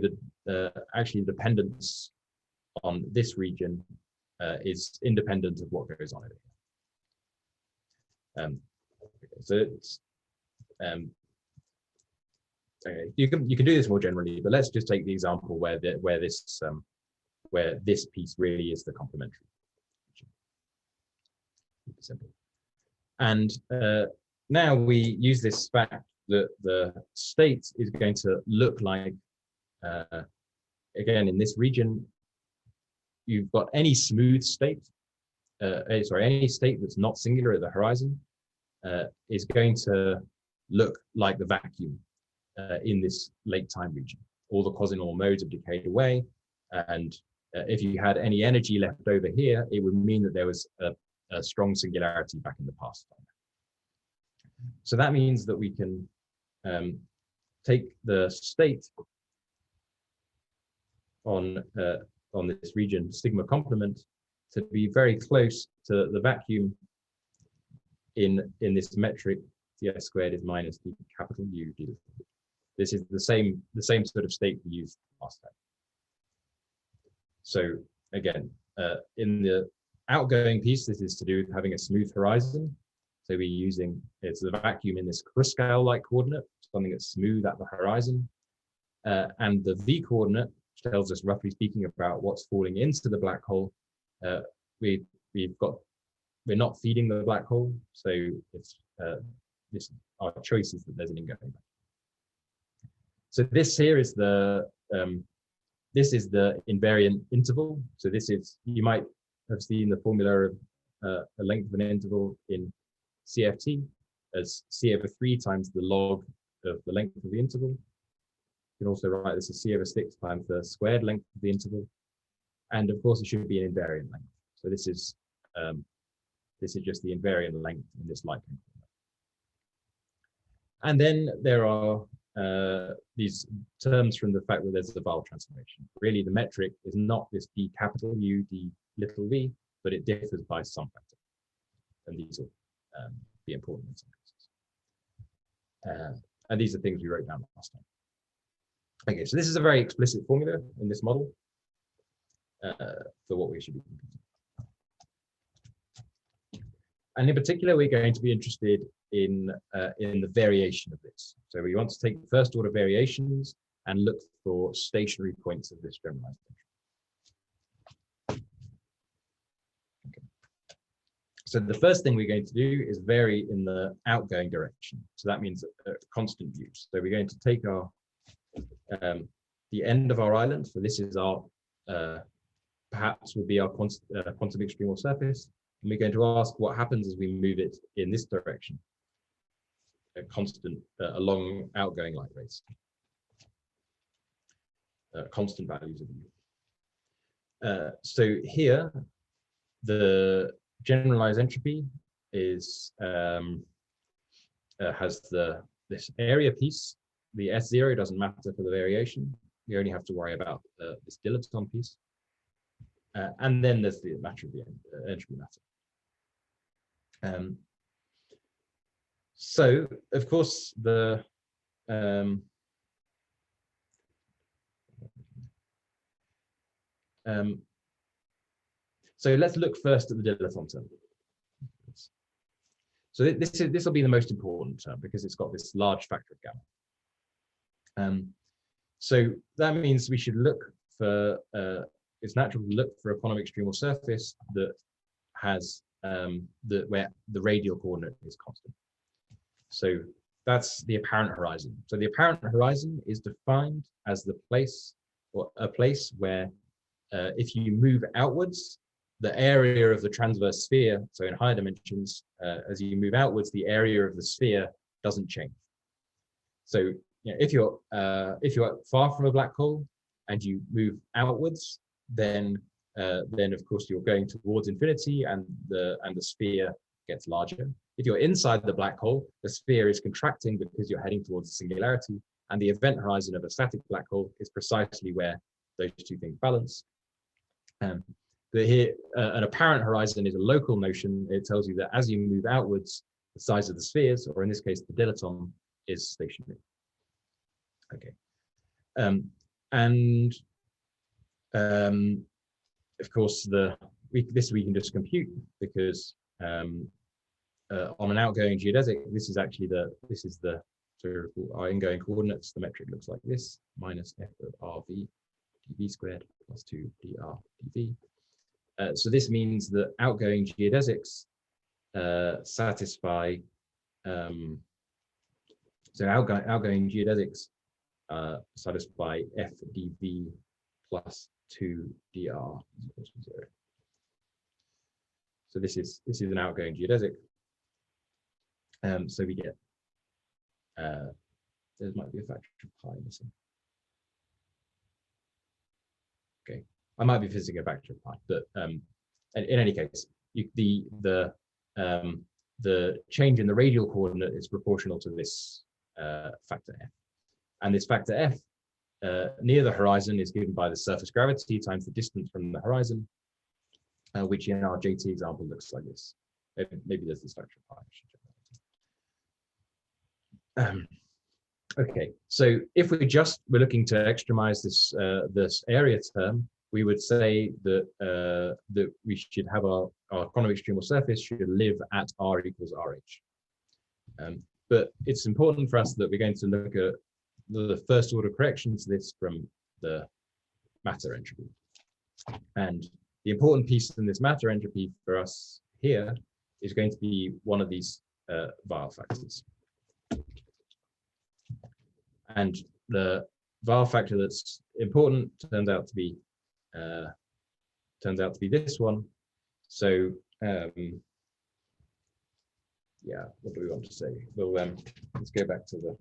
actually the dependence on this region is independent of what goes on over here. So it's okay. You can do this more generally, but let's just take the example where this piece really is the complementary. Simple. And now we use this fact that the state is going to look like, again, in this region, you've got any smooth state, any state that's not singular at the horizon is going to look like the vacuum in this late time region. All the quasi-normal modes have decayed away, and if you had any energy left over here, it would mean that there was a strong singularity back in the past. So that means that we can take the state on this region sigma complement to be very close to the vacuum in this metric. ds² is minus d capital U d. This is the same sort of state we used last time. So again, in the outgoing piece, this is to do with having a smooth horizon. So we're using, it's the vacuum in this Kruskal-like coordinate, something that's smooth at the horizon. And the V coordinate, which tells us, roughly speaking, about what's falling into the black hole. We're not feeding the black hole, so it's our choice is that there's an ingoing back. So this here is the invariant interval. So this is, you might have seen the formula of a length of an interval in CFT as C/3 times the log of the length of the interval. You can also write this as C/6 times the squared length of the interval. And of course, it should be an invariant length. So this is just the invariant length in this light cone. And then there are these terms from the fact that there's a Weyl transformation. Really, the metric is not this d capital U, d little v, but it differs by some factor. And these will be important in some cases. And these are things we wrote down last time. Okay, so this is a very explicit formula in this model for what we should be computing. And in particular, we're going to be interested in the variation of this. So we want to take first order variations and look for stationary points of this generalized entropy. Okay. So the first thing we're going to do is vary in the outgoing direction. So that means constant views. So we're going to take our the end of our island. So this is our perhaps will be our quantum extremal surface. And we're going to ask what happens as we move it in this direction, a constant along outgoing light rays, constant values of u. So here, the generalized entropy is has this area piece. The S0 doesn't matter for the variation. We only have to worry about this dilaton piece. And then there's the matter of the entropy matter. So, of course, the so let's look first at the dilaton term. So this will be the most important term because it's got this large factor of gamma. So that means we should look for it's natural to look for a quantum extremal surface that has where the radial coordinate is constant. So that's the apparent horizon. So the apparent horizon is defined as the place, or a place where if you move outwards, the area of the transverse sphere, so in higher dimensions, as you move outwards, the area of the sphere doesn't change. So you know, if you're far from a black hole and you move outwards, then of course you're going towards infinity, and the sphere gets larger. If you're inside the black hole, the sphere is contracting because you're heading towards the singularity, and the event horizon of a static black hole is precisely where those two things balance. But here, an apparent horizon is a local notion. It tells you that as you move outwards, the size of the spheres, or in this case, the dilaton, is stationary. Okay, of course, this we can just compute because on an outgoing geodesic, this is actually our ingoing coordinates. The metric looks like this: minus f of rv dv squared plus 2 dr dv. So this means that outgoing geodesics satisfy. So outgoing geodesics satisfy f dv plus 2 dr is equal to 0. So this is an outgoing geodesic. So we get there might be a factor of pi missing. Okay, I might be visiting a factor of pi, but in any case, the change in the radial coordinate is proportional to this factor f, and this factor f near the horizon is given by the surface gravity times the distance from the horizon, which in our JT example looks like this. Maybe there's this factor of pi. Okay, so if we're looking to extremize this this area term, we would say that that we should have our quantum extremal surface should live at r equals RH. But it's important for us that we're going to look at the first order corrections to this from the matter entropy. And the important piece in this matter entropy for us here is going to be one of these Weil factors. And the Weil factor that's important turns out to be this one. So yeah, what do we want to say? Well, let's go back to the.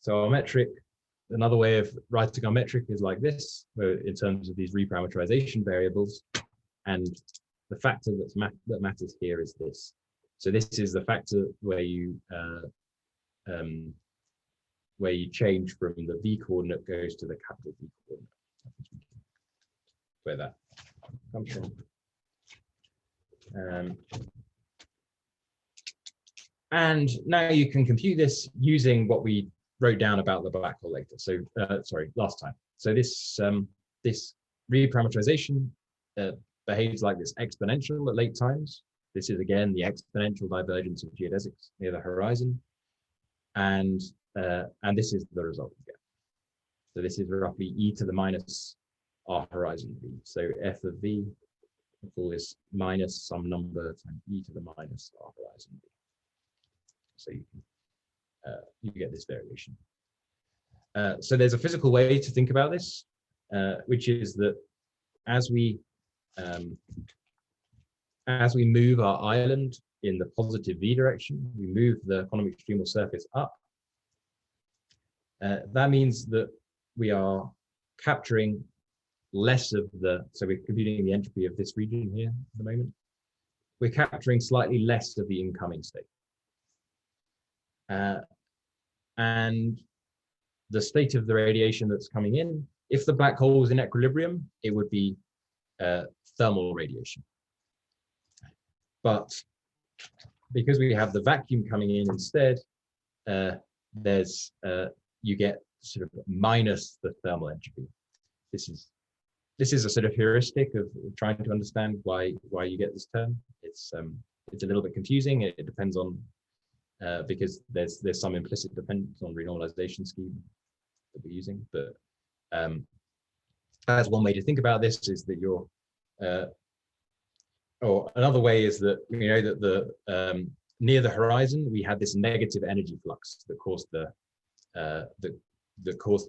So our metric, another way of writing our metric is like this, where in terms of these reparameterization variables, and the factor that matters here is this. So this is the factor where you change from the v coordinate goes to the capital V coordinate. Where that comes from. And now you can compute this using what we wrote down about the black hole later. So sorry, last time. So this this reparameterization behaves like this exponential at late times. This is again the exponential divergence of geodesics near the horizon, and this is the result we get. So this is roughly e to the minus r horizon v. So f of v, we call this minus some number times e to the minus r horizon v. So you can you get this variation. So there's a physical way to think about this, which is that as we move our island in the positive v direction, we move the quantum extremal surface up. That means that we are capturing less of the, so we're computing the entropy of this region here at the moment. We're capturing slightly less of the incoming state. And the state of the radiation that's coming in, if the black hole was in equilibrium, it would be thermal radiation. But because we have the vacuum coming in instead, you get sort of minus the thermal entropy. This is a sort of heuristic of trying to understand why you get this term. It's a little bit confusing. It depends on because there's some implicit dependence on renormalization scheme that we're using. But as one way to think about this is that you're, or another way is that we know that the near the horizon we had this negative energy flux that caused the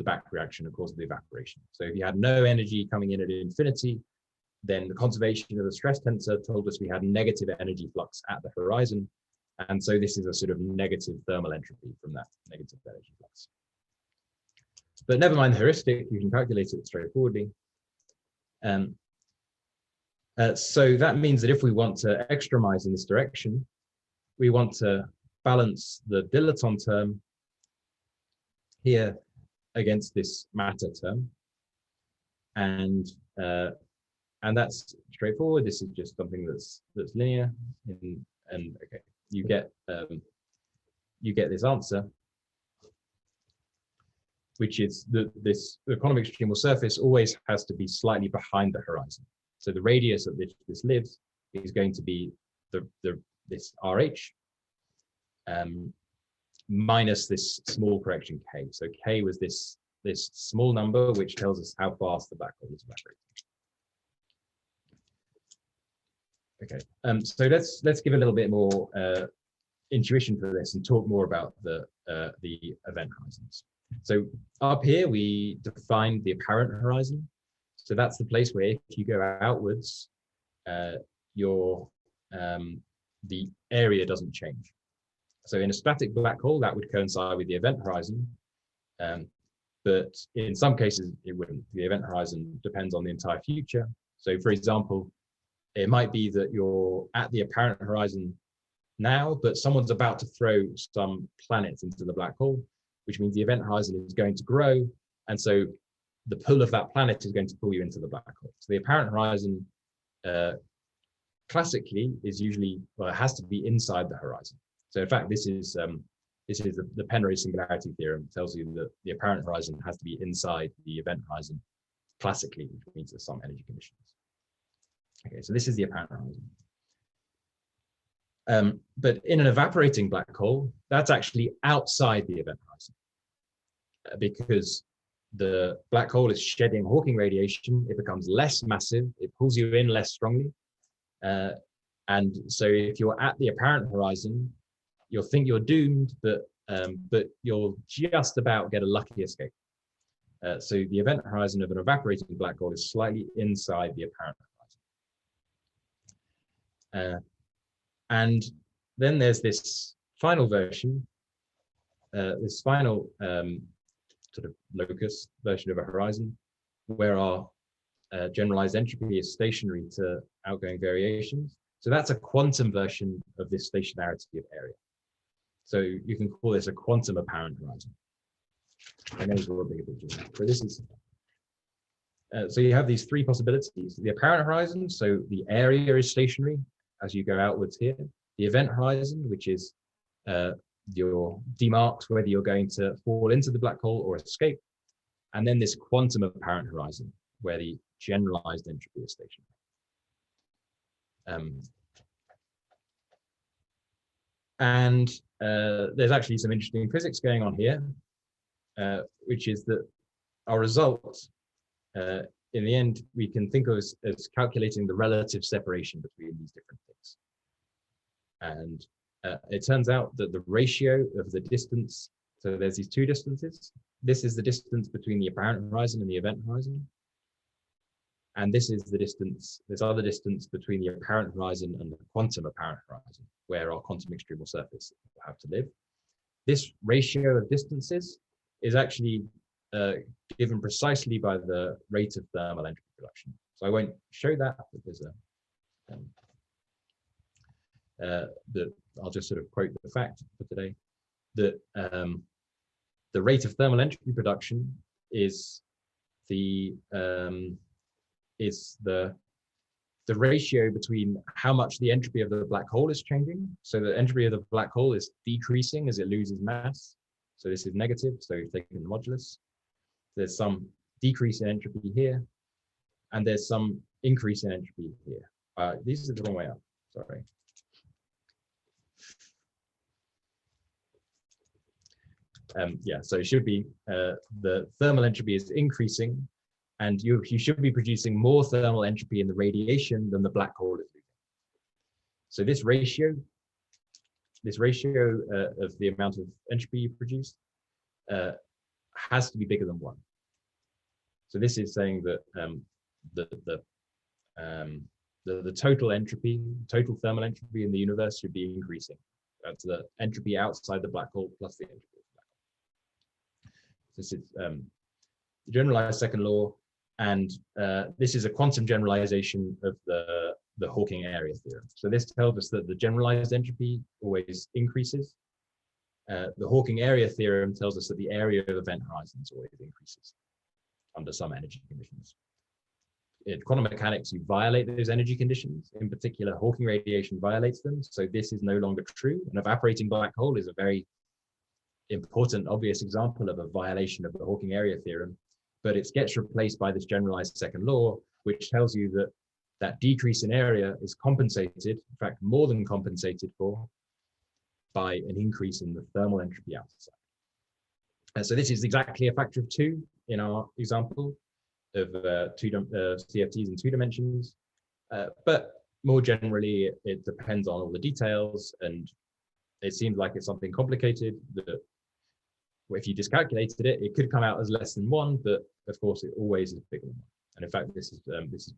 back reaction and caused the evaporation. So if you had no energy coming in at infinity, then the conservation of the stress tensor told us we had negative energy flux at the horizon. And so this is a sort of negative thermal entropy from that negative energy flux. But never mind the heuristic, you can calculate it straightforwardly. So that means that if we want to extremize in this direction, we want to balance the dilaton term here against this matter term. And that's straightforward. This is just something that's linear. And okay, you get this answer, which is the quantum extremal surface always has to be slightly behind the horizon. So the radius at which this lives is going to be this RH minus this small correction K. So K was this small number which tells us how fast the black hole is evaporating. Okay, so let's give a little bit more intuition for this and talk more about the event horizons. So up here we defined the apparent horizon. So that's the place where if you go outwards, the area doesn't change. So in a static black hole, that would coincide with the event horizon. But in some cases, it wouldn't. The event horizon depends on the entire future. So for example, it might be that you're at the apparent horizon now, but someone's about to throw some planets into the black hole, which means the event horizon is going to grow. And so the pull of that planet is going to pull you into the black hole. So the apparent horizon classically is usually, well, it has to be inside the horizon. So in fact, this is the Penrose singularity theorem. It tells you that the apparent horizon has to be inside the event horizon classically, which means there's some energy conditions. Okay, so this is the apparent horizon. But in an evaporating black hole, that's actually outside the event horizon, because the black hole is shedding Hawking radiation. It becomes less massive. It pulls you in less strongly. And so if you're at the apparent horizon, you'll think you're doomed, but you'll just about get a lucky escape. So the event horizon of an evaporating black hole is slightly inside the apparent horizon. And then there's this final version, this final sort of locus version of a horizon, where our generalized entropy is stationary to outgoing variations. So that's a quantum version of this stationarity of area. So you can call this a quantum apparent horizon. I know it's a little bigger picture, but this is, so you have these three possibilities. The apparent horizon, so the area is stationary as you go outwards here. The event horizon, which is your demarks whether you're going to fall into the black hole or escape. And then this quantum apparent horizon, where the generalized entropy is stationary. And there's actually some interesting physics going on here, which is that our result, in the end, we can think of as calculating the relative separation between these different things. And it turns out that the ratio of the distance, so there's these two distances. This is the distance between the apparent horizon and the event horizon. And this is the distance, this other distance between the apparent horizon and the quantum apparent horizon, where our quantum extremal surface will have to live. This ratio of distances is actually given precisely by the rate of thermal entropy production. So I won't show that, but there's I'll just sort of quote the fact for today that the rate of thermal entropy production is the ratio between how much the entropy of the black hole is changing. So the entropy of the black hole is decreasing as it loses mass. So this is negative, so we've taken the modulus. There's some decrease in entropy here, and there's some increase in entropy here. These are the wrong way up, sorry. Yeah, so it should be the thermal entropy is increasing, and you should be producing more thermal entropy in the radiation than the black hole is losing. So this ratio of the amount of entropy you produce has to be bigger than 1. So this is saying that the total entropy, total thermal entropy in the universe should be increasing. That's the entropy outside the black hole plus the entropy of the black hole. This is the generalized second law, and this is a quantum generalization of the Hawking area theorem. So this tells us that the generalized entropy always increases. The Hawking area theorem tells us that the area of event horizons always increases under some energy conditions. In quantum mechanics, you violate those energy conditions. In particular, Hawking radiation violates them. So this is no longer true. An evaporating black hole is a very important, obvious example of a violation of the Hawking area theorem, but it gets replaced by this generalized second law, which tells you that that decrease in area is compensated, in fact, more than compensated for, by an increase in the thermal entropy outside. And so this is exactly a factor of 2 in our example of CFTs in 2 dimensions. But more generally, it depends on all the details, and it seems like it's something complicated that if you discalculated it, it could come out as less than 1, but of course it always is bigger than 1. And in fact, this is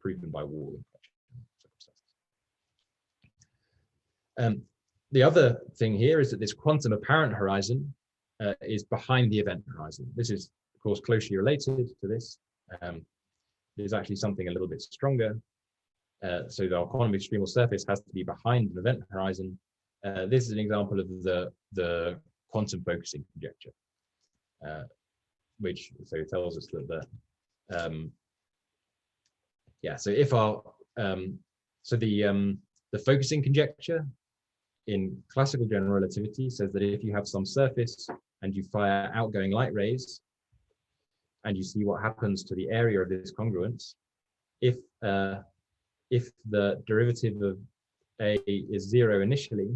proven by Wall circumstances. The other thing here is that this quantum apparent horizon is behind the event horizon. This is, of course, closely related to this. There's actually something a little bit stronger. So our quantum extremal surface has to be behind an event horizon. This is an example of the quantum focusing conjecture, which so it tells us that so if our the The focusing conjecture in classical general relativity says that if you have some surface and you fire outgoing light rays and you see what happens to the area of this congruence, if the derivative of A is 0 initially,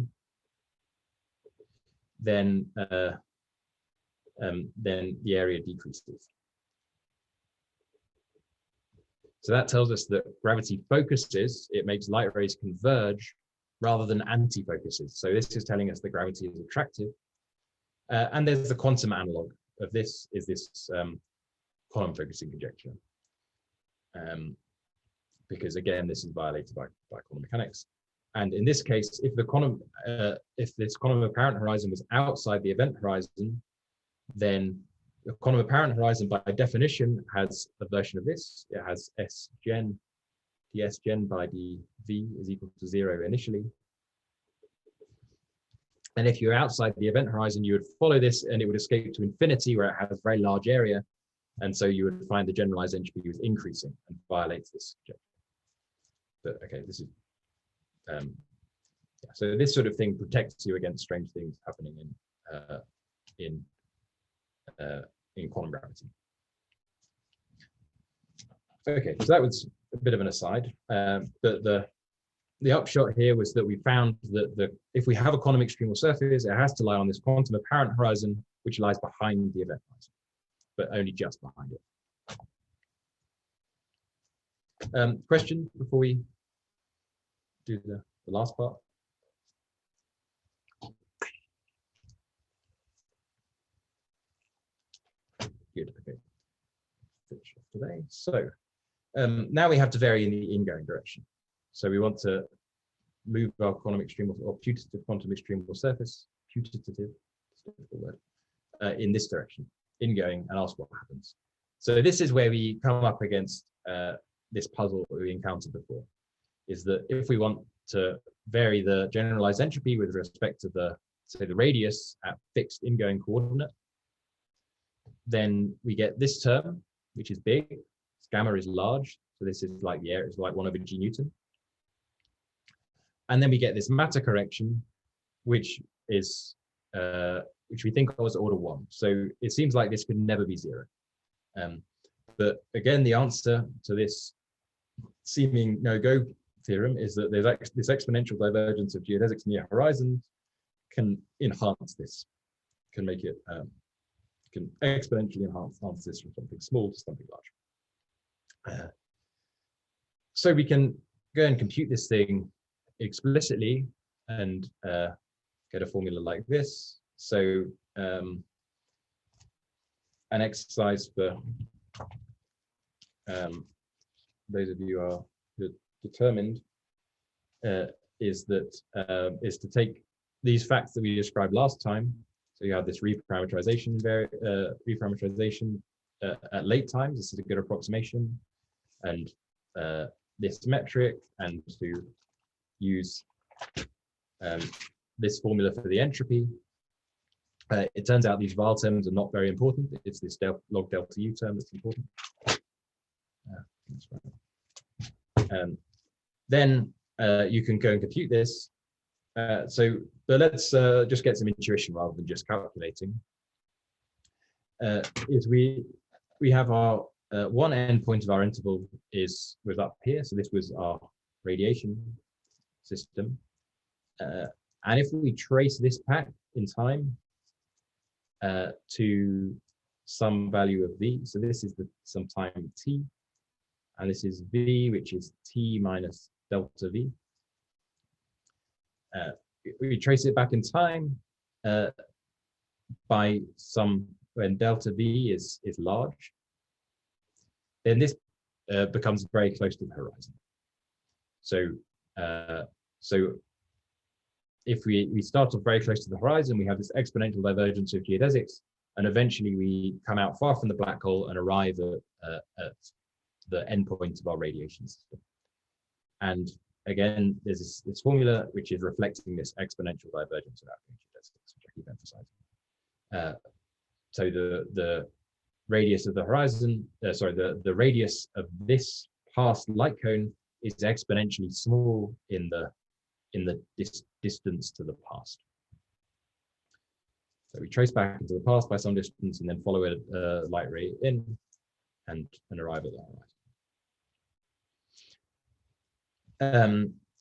then the area decreases. So that tells us that gravity focuses, it makes light rays converge rather than anti-focuses. So this is telling us that gravity is attractive. And there's the quantum analog of this, is this column focusing conjecture. Because again, this is violated by quantum mechanics. And in this case, if this quantum apparent horizon was outside the event horizon, then the quantum apparent horizon by definition has a version of this. It has S gen, ds gen by dv is equal to 0 initially. And if you're outside the event horizon, you would follow this and it would escape to infinity where it has a very large area. And so you would find the generalized entropy was increasing and violates this conjecture. But okay, this is, yeah. So this sort of thing protects you against strange things happening in quantum gravity. Okay, so that was a bit of an aside. But the upshot here was that we found that if we have a quantum extremal surface, it has to lie on this quantum apparent horizon, which lies behind the event horizon, but only just behind it. Question before we do the last part? Good, okay. Finish off today. So now we have to vary in the ingoing direction. So we want to move our quantum extremal or putative quantum extremal surface, putative, word, in this direction, ingoing, and ask what happens. So this is where we come up against this puzzle that we encountered before, is that if we want to vary the generalized entropy with respect to the, say, the radius at fixed ingoing coordinate, then we get this term, which is big, gamma is large, so this is like the area, it's like 1/g Newton. And then we get this matter correction, which is which we think of as order 1. So it seems like this could never be 0. But again, the answer to this seeming no-go theorem is that there's this exponential divergence of geodesics near horizons can enhance this, can make it, can exponentially enhance this from something small to something large. So we can go and compute this thing explicitly and get a formula like this. So an exercise for those of you are determined is to take these facts that we described last time. So you have this reparameterization at late times. This is a good approximation, and this metric, and to use this formula for the entropy. It turns out these var terms are not very important. It's this log delta U term that's important. Then you can go and compute this. But let's just get some intuition rather than just calculating. Is we have our one endpoint of our interval was up here. So this was our radiation system. And if we trace this back in time to some value of v, so this is some time t, and this is v, which is t minus delta v. We trace it back in time by when delta v is large, then this becomes very close to the horizon. So if we start off very close to the horizon, we have this exponential divergence of geodesics, and eventually we come out far from the black hole and arrive at the endpoint of our radiation system. And again, there's this formula which is reflecting this exponential divergence of outgoing geodesics, which I keep emphasizing. So the radius of the horizon, the radius of this past light cone is exponentially small in the in the distance to the past. So we trace back into the past by some distance and then follow a light ray in and arrive at that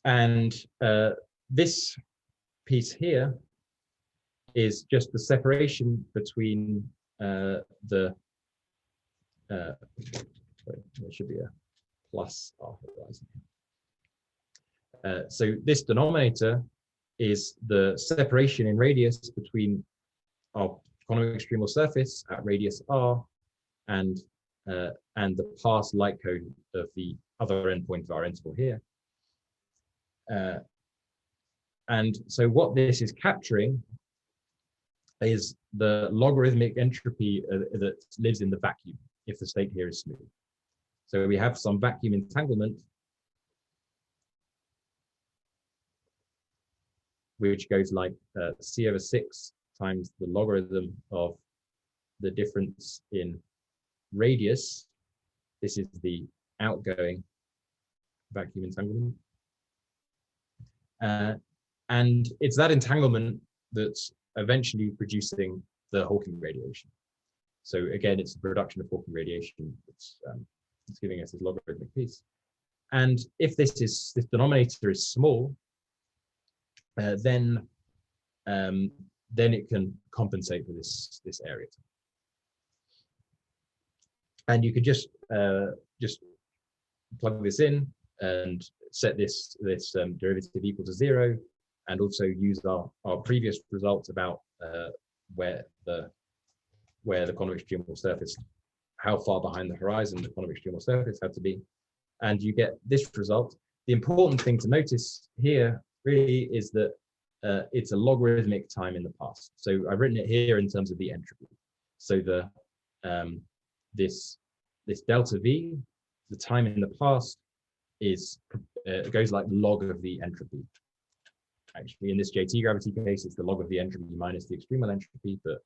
horizon. This piece here is just the separation between sorry, there should be a plus R horizon. So this denominator is the separation in radius between our quantum extremal surface at radius r and the past light cone of the other endpoint of our interval here. And so what this is capturing is the logarithmic entropy that lives in the vacuum if the state here is smooth. So we have some vacuum entanglement which goes like c/6 times the logarithm of the difference in radius. This is the outgoing vacuum entanglement. And it's that entanglement that's eventually producing the Hawking radiation. So again, it's the production of Hawking radiation that's giving us this logarithmic piece. And if this denominator is small, then it can compensate for this area. And you could just plug this in and set this derivative equal to 0, and also use our previous results about where the quantum extremal surface, how far behind the horizon the quantum extremal surface had to be, and you get this result. The important thing to notice here really is that it's a logarithmic time in the past. So I've written it here in terms of the entropy. So this delta V, the time in the past, is it goes like log of the entropy. Actually, in this JT gravity case, it's the log of the entropy minus the extremal entropy, but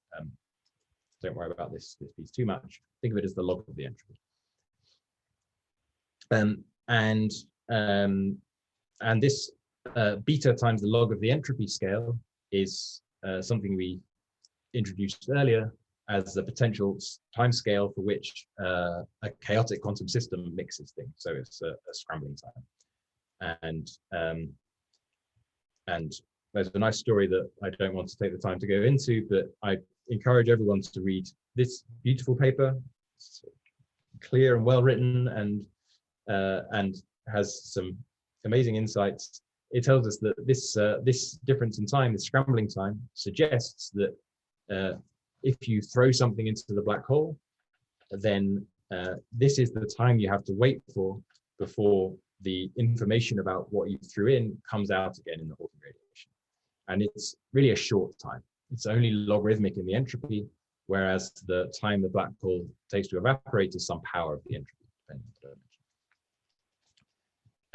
don't worry about this piece too much. Think of it as the log of the entropy. And this beta times the log of the entropy scale is something we introduced earlier as the potential time scale for which a chaotic quantum system mixes things. So it's a scrambling time. And there's a nice story that I don't want to take the time to go into, but I encourage everyone to read this beautiful paper. It's clear and well written, and has some amazing insights. It tells us that this difference in time, this scrambling time, suggests that if you throw something into the black hole, then this is the time you have to wait for before the information about what you threw in comes out again in the Hawking radiation. And it's really a short time. It's only logarithmic in the entropy, whereas the time the black hole takes to evaporate is some power of the entropy, depending on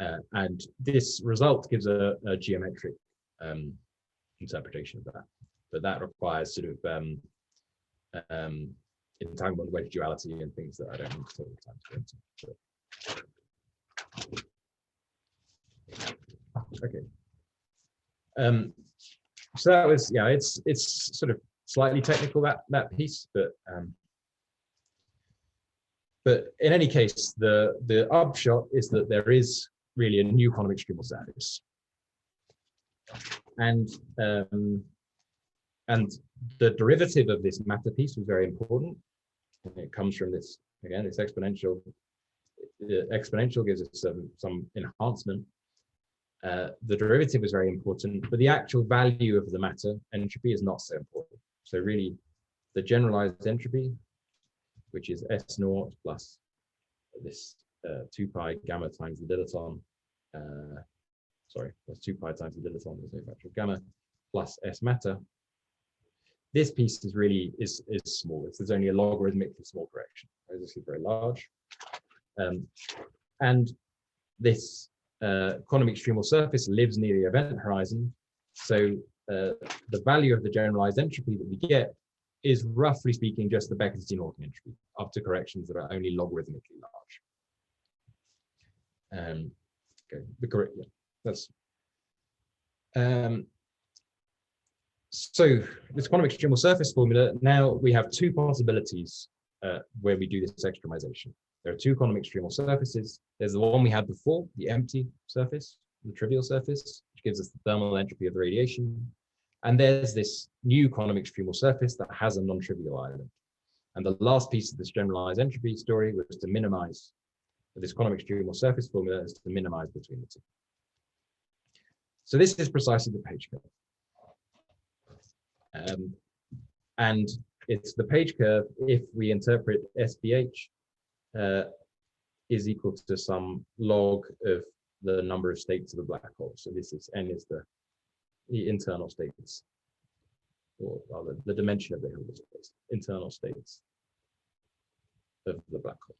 the dimension. And this result gives a geometric interpretation of that. But that requires sort of entanglement, wedge duality, and things that I don't need to take the time to go into. Okay. So that was, yeah, it's sort of slightly technical, that piece, but in any case, the upshot is that there is really a new quantum extremal surface, and the derivative of this matter piece was very important. It comes from this, again, this exponential. The exponential gives us some enhancement. The derivative is very important, but the actual value of the matter entropy is not so important. So really, the generalized entropy, which is S0 plus this 2 pi gamma times the dilaton, sorry, that's 2 pi times the dilaton, there's no factor of gamma, plus S matter. This piece is really is small. There's only a logarithmically small correction. This is very large. And this quantum extremal surface lives near the event horizon. So the value of the generalized entropy that we get is, roughly speaking, just the Bekenstein-Hawking entropy up to corrections that are only logarithmically large. Okay, the correct, yeah, that's So this quantum extremal surface formula, now we have two possibilities where we do this extremization. There are two quantum extremal surfaces. There's the one we had before, the empty surface, the trivial surface, which gives us the thermal entropy of the radiation. And there's this new quantum extremal surface that has a non-trivial island. And the last piece of this generalized entropy story was to minimize this quantum extremal surface formula is to minimize between the two. So this is precisely the page curve. And it's the page curve if we interpret SPH is equal to some log of the number of states of a black hole. So this is n is the internal states, or rather the dimension of the Hilbert space, internal states of the black hole.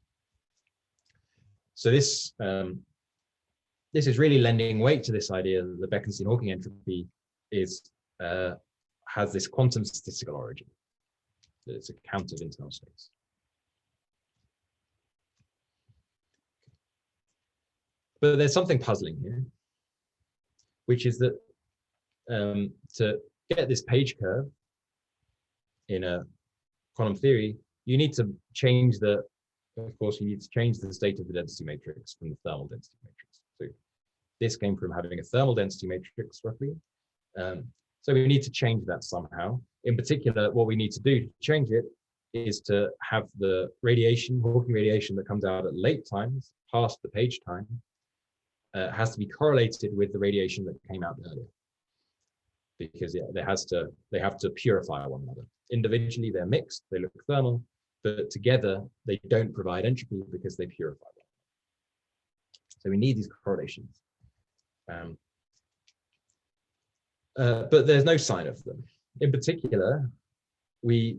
So this this is really lending weight to this idea that the Bekenstein-Hawking entropy is has this quantum statistical origin. That it's a count of internal states. But there's something puzzling here, which is that to get this page curve in a quantum theory, you need to change the, of course, you need to change the state of the density matrix from the thermal density matrix. So this came from having a thermal density matrix roughly. So we need to change that somehow. In particular, what we need to do to change it is to have the radiation, Hawking radiation that comes out at late times, past the page time, has to be correlated with the radiation that came out earlier. Because yeah, they have to purify one another. Individually, they're mixed, they look thermal, but together they don't provide entropy because they purify them. So we need these correlations. But there's no sign of them. In particular, we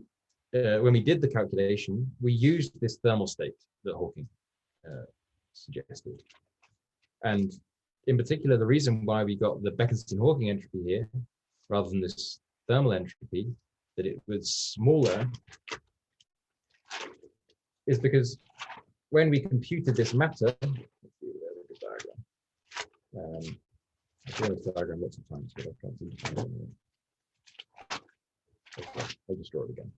when we did the calculation, we used this thermal state that Hawking suggested. And in particular, the reason why we got the Bekenstein-Hawking entropy here, rather than this thermal entropy, that it was smaller, is because when we computed this matter, I've drawn this diagram lots of times, but I can't seem to find it anymore. Okay, I'll just draw it again.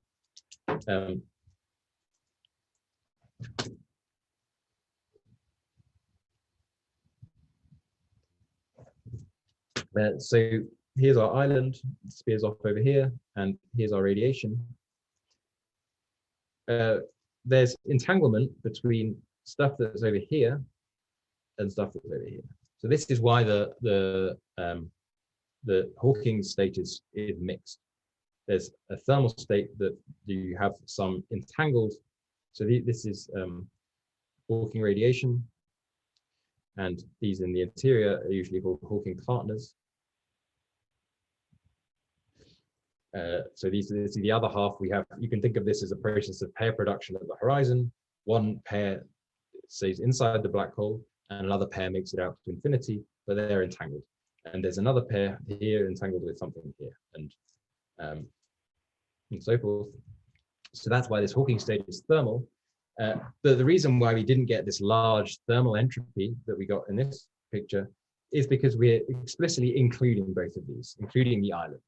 So here's our island, it spears off over here, and here's our radiation. There's entanglement between stuff that's over here and stuff that's over here. So this is why the Hawking state is mixed. There's a thermal state that you have some entangled. So this is Hawking radiation, and these in the interior are usually called Hawking partners. So this is the other half we have. You can think of this as a process of pair production at the horizon. One pair stays inside the black hole, and another pair makes it out to infinity, but they're entangled. And there's another pair here entangled with something here, and so forth. So that's why this Hawking state is thermal. The reason why we didn't get this large thermal entropy that we got in this picture is because we're explicitly including both of these, including the island.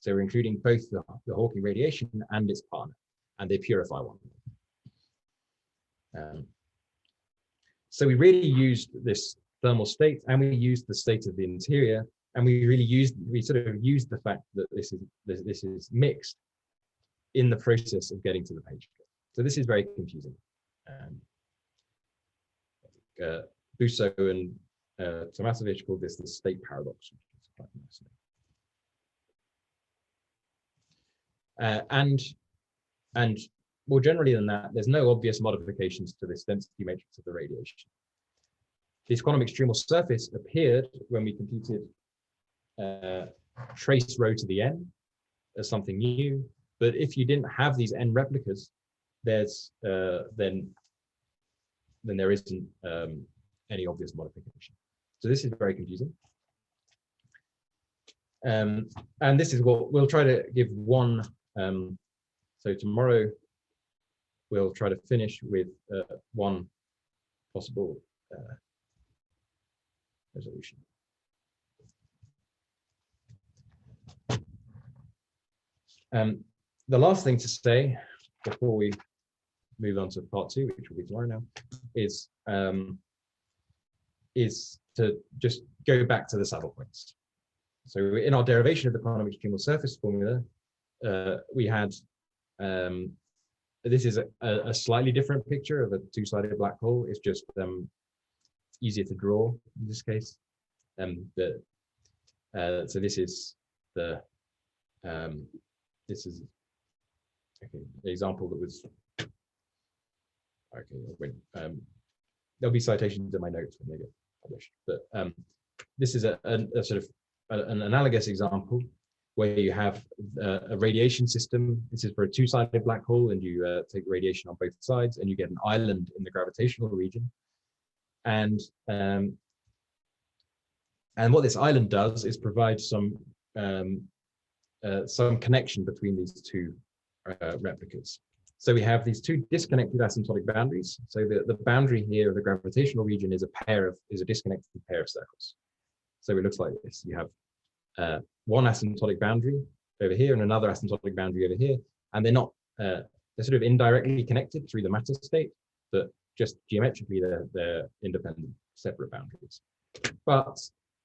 So we're including both the Hawking radiation and its partner, and they purify one another. So we really used this thermal state, and we used the state of the interior, and we sort of used the fact that this is mixed in the process of getting to the page. So this is very confusing. Busso and Tomasovich called this the state paradox, which is quite nice. And more generally than that, there's no obvious modifications to this density matrix of the radiation. This quantum extremal surface appeared when we computed trace rho to the n as something new, but if you didn't have these n replicas, there's then there isn't any obvious modification. So this is very confusing. And this is what we'll try to give one. So tomorrow we'll try to finish with one possible resolution. The last thing to say before we move on to part 2, which will be tomorrow now, is to just go back to the saddle points. So in our derivation of the quantum extremal surface formula, we had, this is a slightly different picture of a two-sided black hole. It's just easier to draw in this case. So this is the the example that was there'll be citations in my notes when they get published. But this is a sort of an analogous example where you have a radiation system. This is for a two-sided black hole, and you take radiation on both sides, and you get an island in the gravitational region. And what this island does is provide some connection between these two replicas. So we have these two disconnected asymptotic boundaries. So the boundary here of the gravitational region is a disconnected pair of circles. So it looks like this. You have one asymptotic boundary over here and another asymptotic boundary over here, and they're not they're sort of indirectly connected through the matter state, but just geometrically they're independent, separate boundaries. But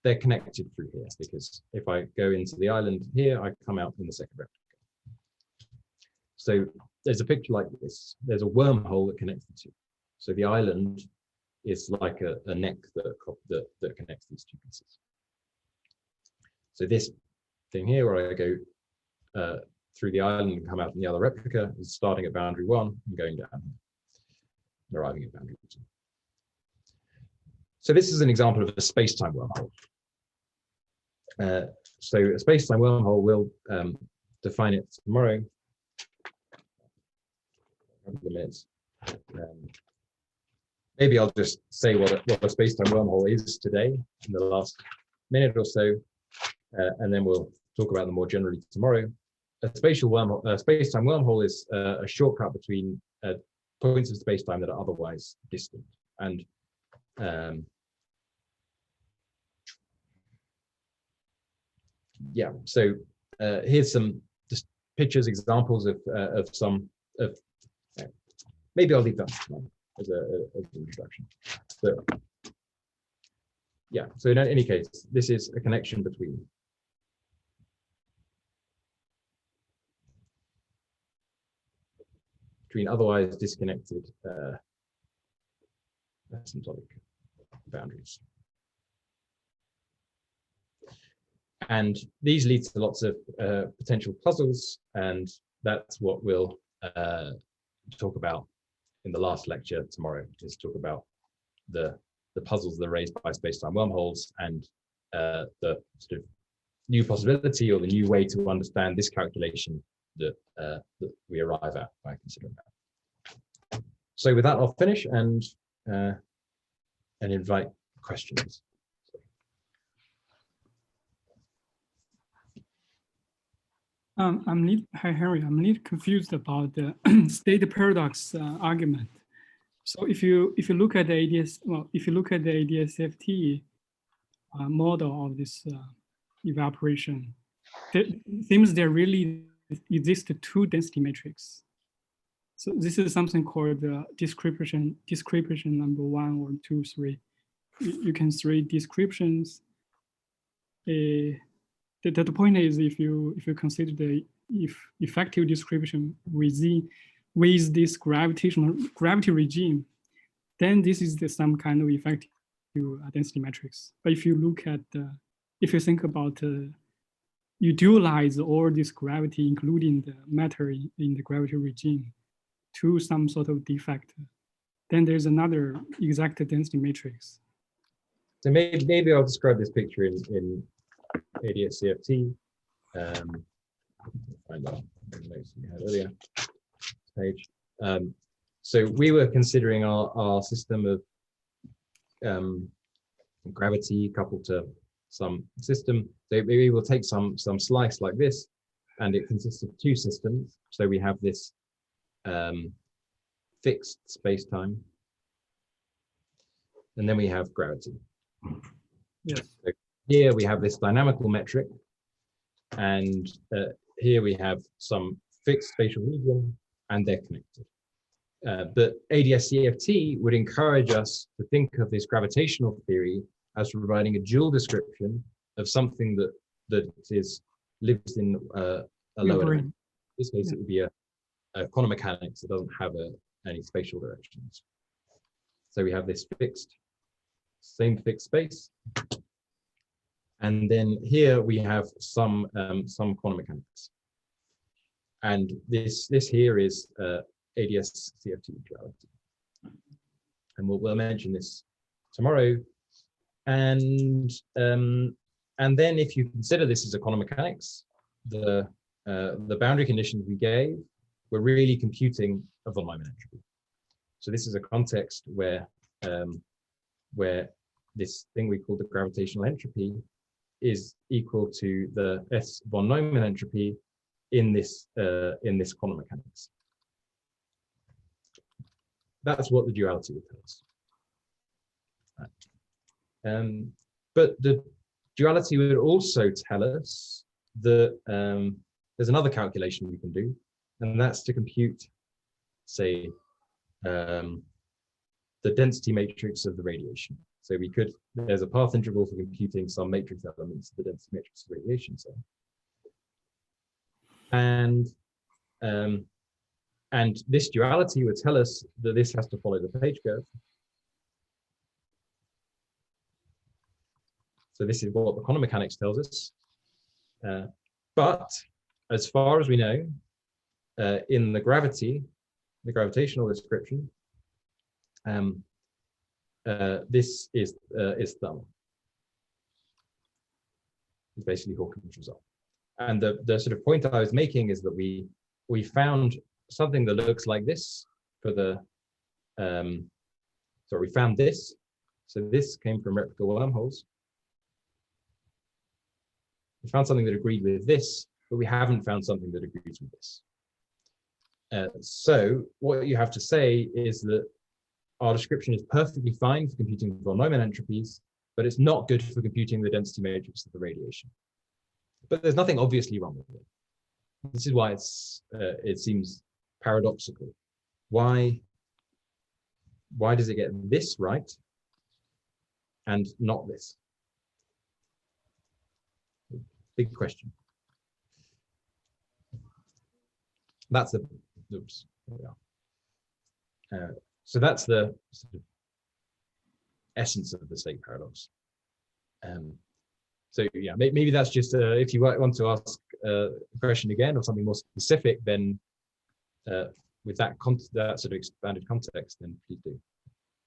they're connected through here, because if I go into the island here, I come out in the second replica. So there's a picture like this. There's a wormhole that connects the two. So the island is like a neck that connects these two pieces. So this thing here, where I go through the island and come out in the other replica, is starting at boundary 1 and going down and arriving at boundary 2. So this is an example of a space-time wormhole. So a space-time wormhole, we'll define it tomorrow. Maybe I'll just say what a space-time wormhole is today in the last minute or so, and then we'll talk about them more generally tomorrow. A space-time wormhole is a shortcut between points of space-time that are otherwise distant. And yeah, so here's some just pictures, examples of some of. Maybe I'll leave that as an introduction. But yeah, so in any case, this is a connection between otherwise disconnected asymptotic boundaries. And these lead to lots of potential puzzles, and that's what we'll talk about in the last lecture tomorrow, is talk about the puzzles that are raised by space-time wormholes and the sort of new possibility or the new way to understand this calculation that we arrive at by considering that. So with that, I'll finish and invite questions. Hi, Henry. I'm a little confused about the state paradox argument. So if you look at the ADS-CFT model of this evaporation, it seems there really exist two density matrices. So this is something called description number 1 or 2, 3. You can 3 descriptions. The point is, if you consider the effective description with this gravity regime, then this is some kind of effective density matrix. But if you look at if you think about you dualize all this gravity, including the matter in the gravity regime, to some sort of defect, then there's another exact density matrix. So maybe I'll describe this picture in ADS-CFT. Find out the notes we had earlier. Page. So we were considering our system of gravity coupled to some system. So maybe we'll take some slice like this, and it consists of 2 systems. So we have this fixed space-time, and then we have gravity. Yes. So here we have this dynamical metric, and here we have some fixed spatial region, and they're connected. But ADS-CFT would encourage us to think of this gravitational theory as providing a dual description of something that lives in a lower dimension. In this case, it would be a quantum mechanics that doesn't have any spatial directions. So we have this same fixed space. And then here we have some quantum mechanics. And this here is ADS-CFT duality. And we'll mention this tomorrow. And then if you consider this as a quantum mechanics, the boundary conditions we gave were really computing a von Neumann entropy. So this is a context where this thing we call the gravitational entropy is equal to the S von Neumann entropy in this quantum mechanics. That's what the duality would tell us. But the duality would also tell us that there's another calculation we can do, and that's to compute, say, the density matrix of the radiation. So there's a path integral for computing some matrix elements of the density matrix of radiation. So, and this duality would tell us that this has to follow the page curve. So this is what the quantum mechanics tells us. But as far as we know, in the gravitational description, this is thermal. It's basically Hawking's result. And the sort of point I was making is that we found something that looks like this for the we found this. So this came from replica wormholes. We found something that agreed with this, but we haven't found something that agrees with this. So what you have to say is that our description is perfectly fine for computing von Neumann entropies, but it's not good for computing the density matrix of the radiation. But there's nothing obviously wrong with it. This is why it seems paradoxical. Why does it get this right and not this? Big question. That's the, oops, there we are. So that's the sort of essence of the state paradox. So yeah, maybe that's just, if you want to ask a question again or something more specific, then with that sort of expanded context, then please do.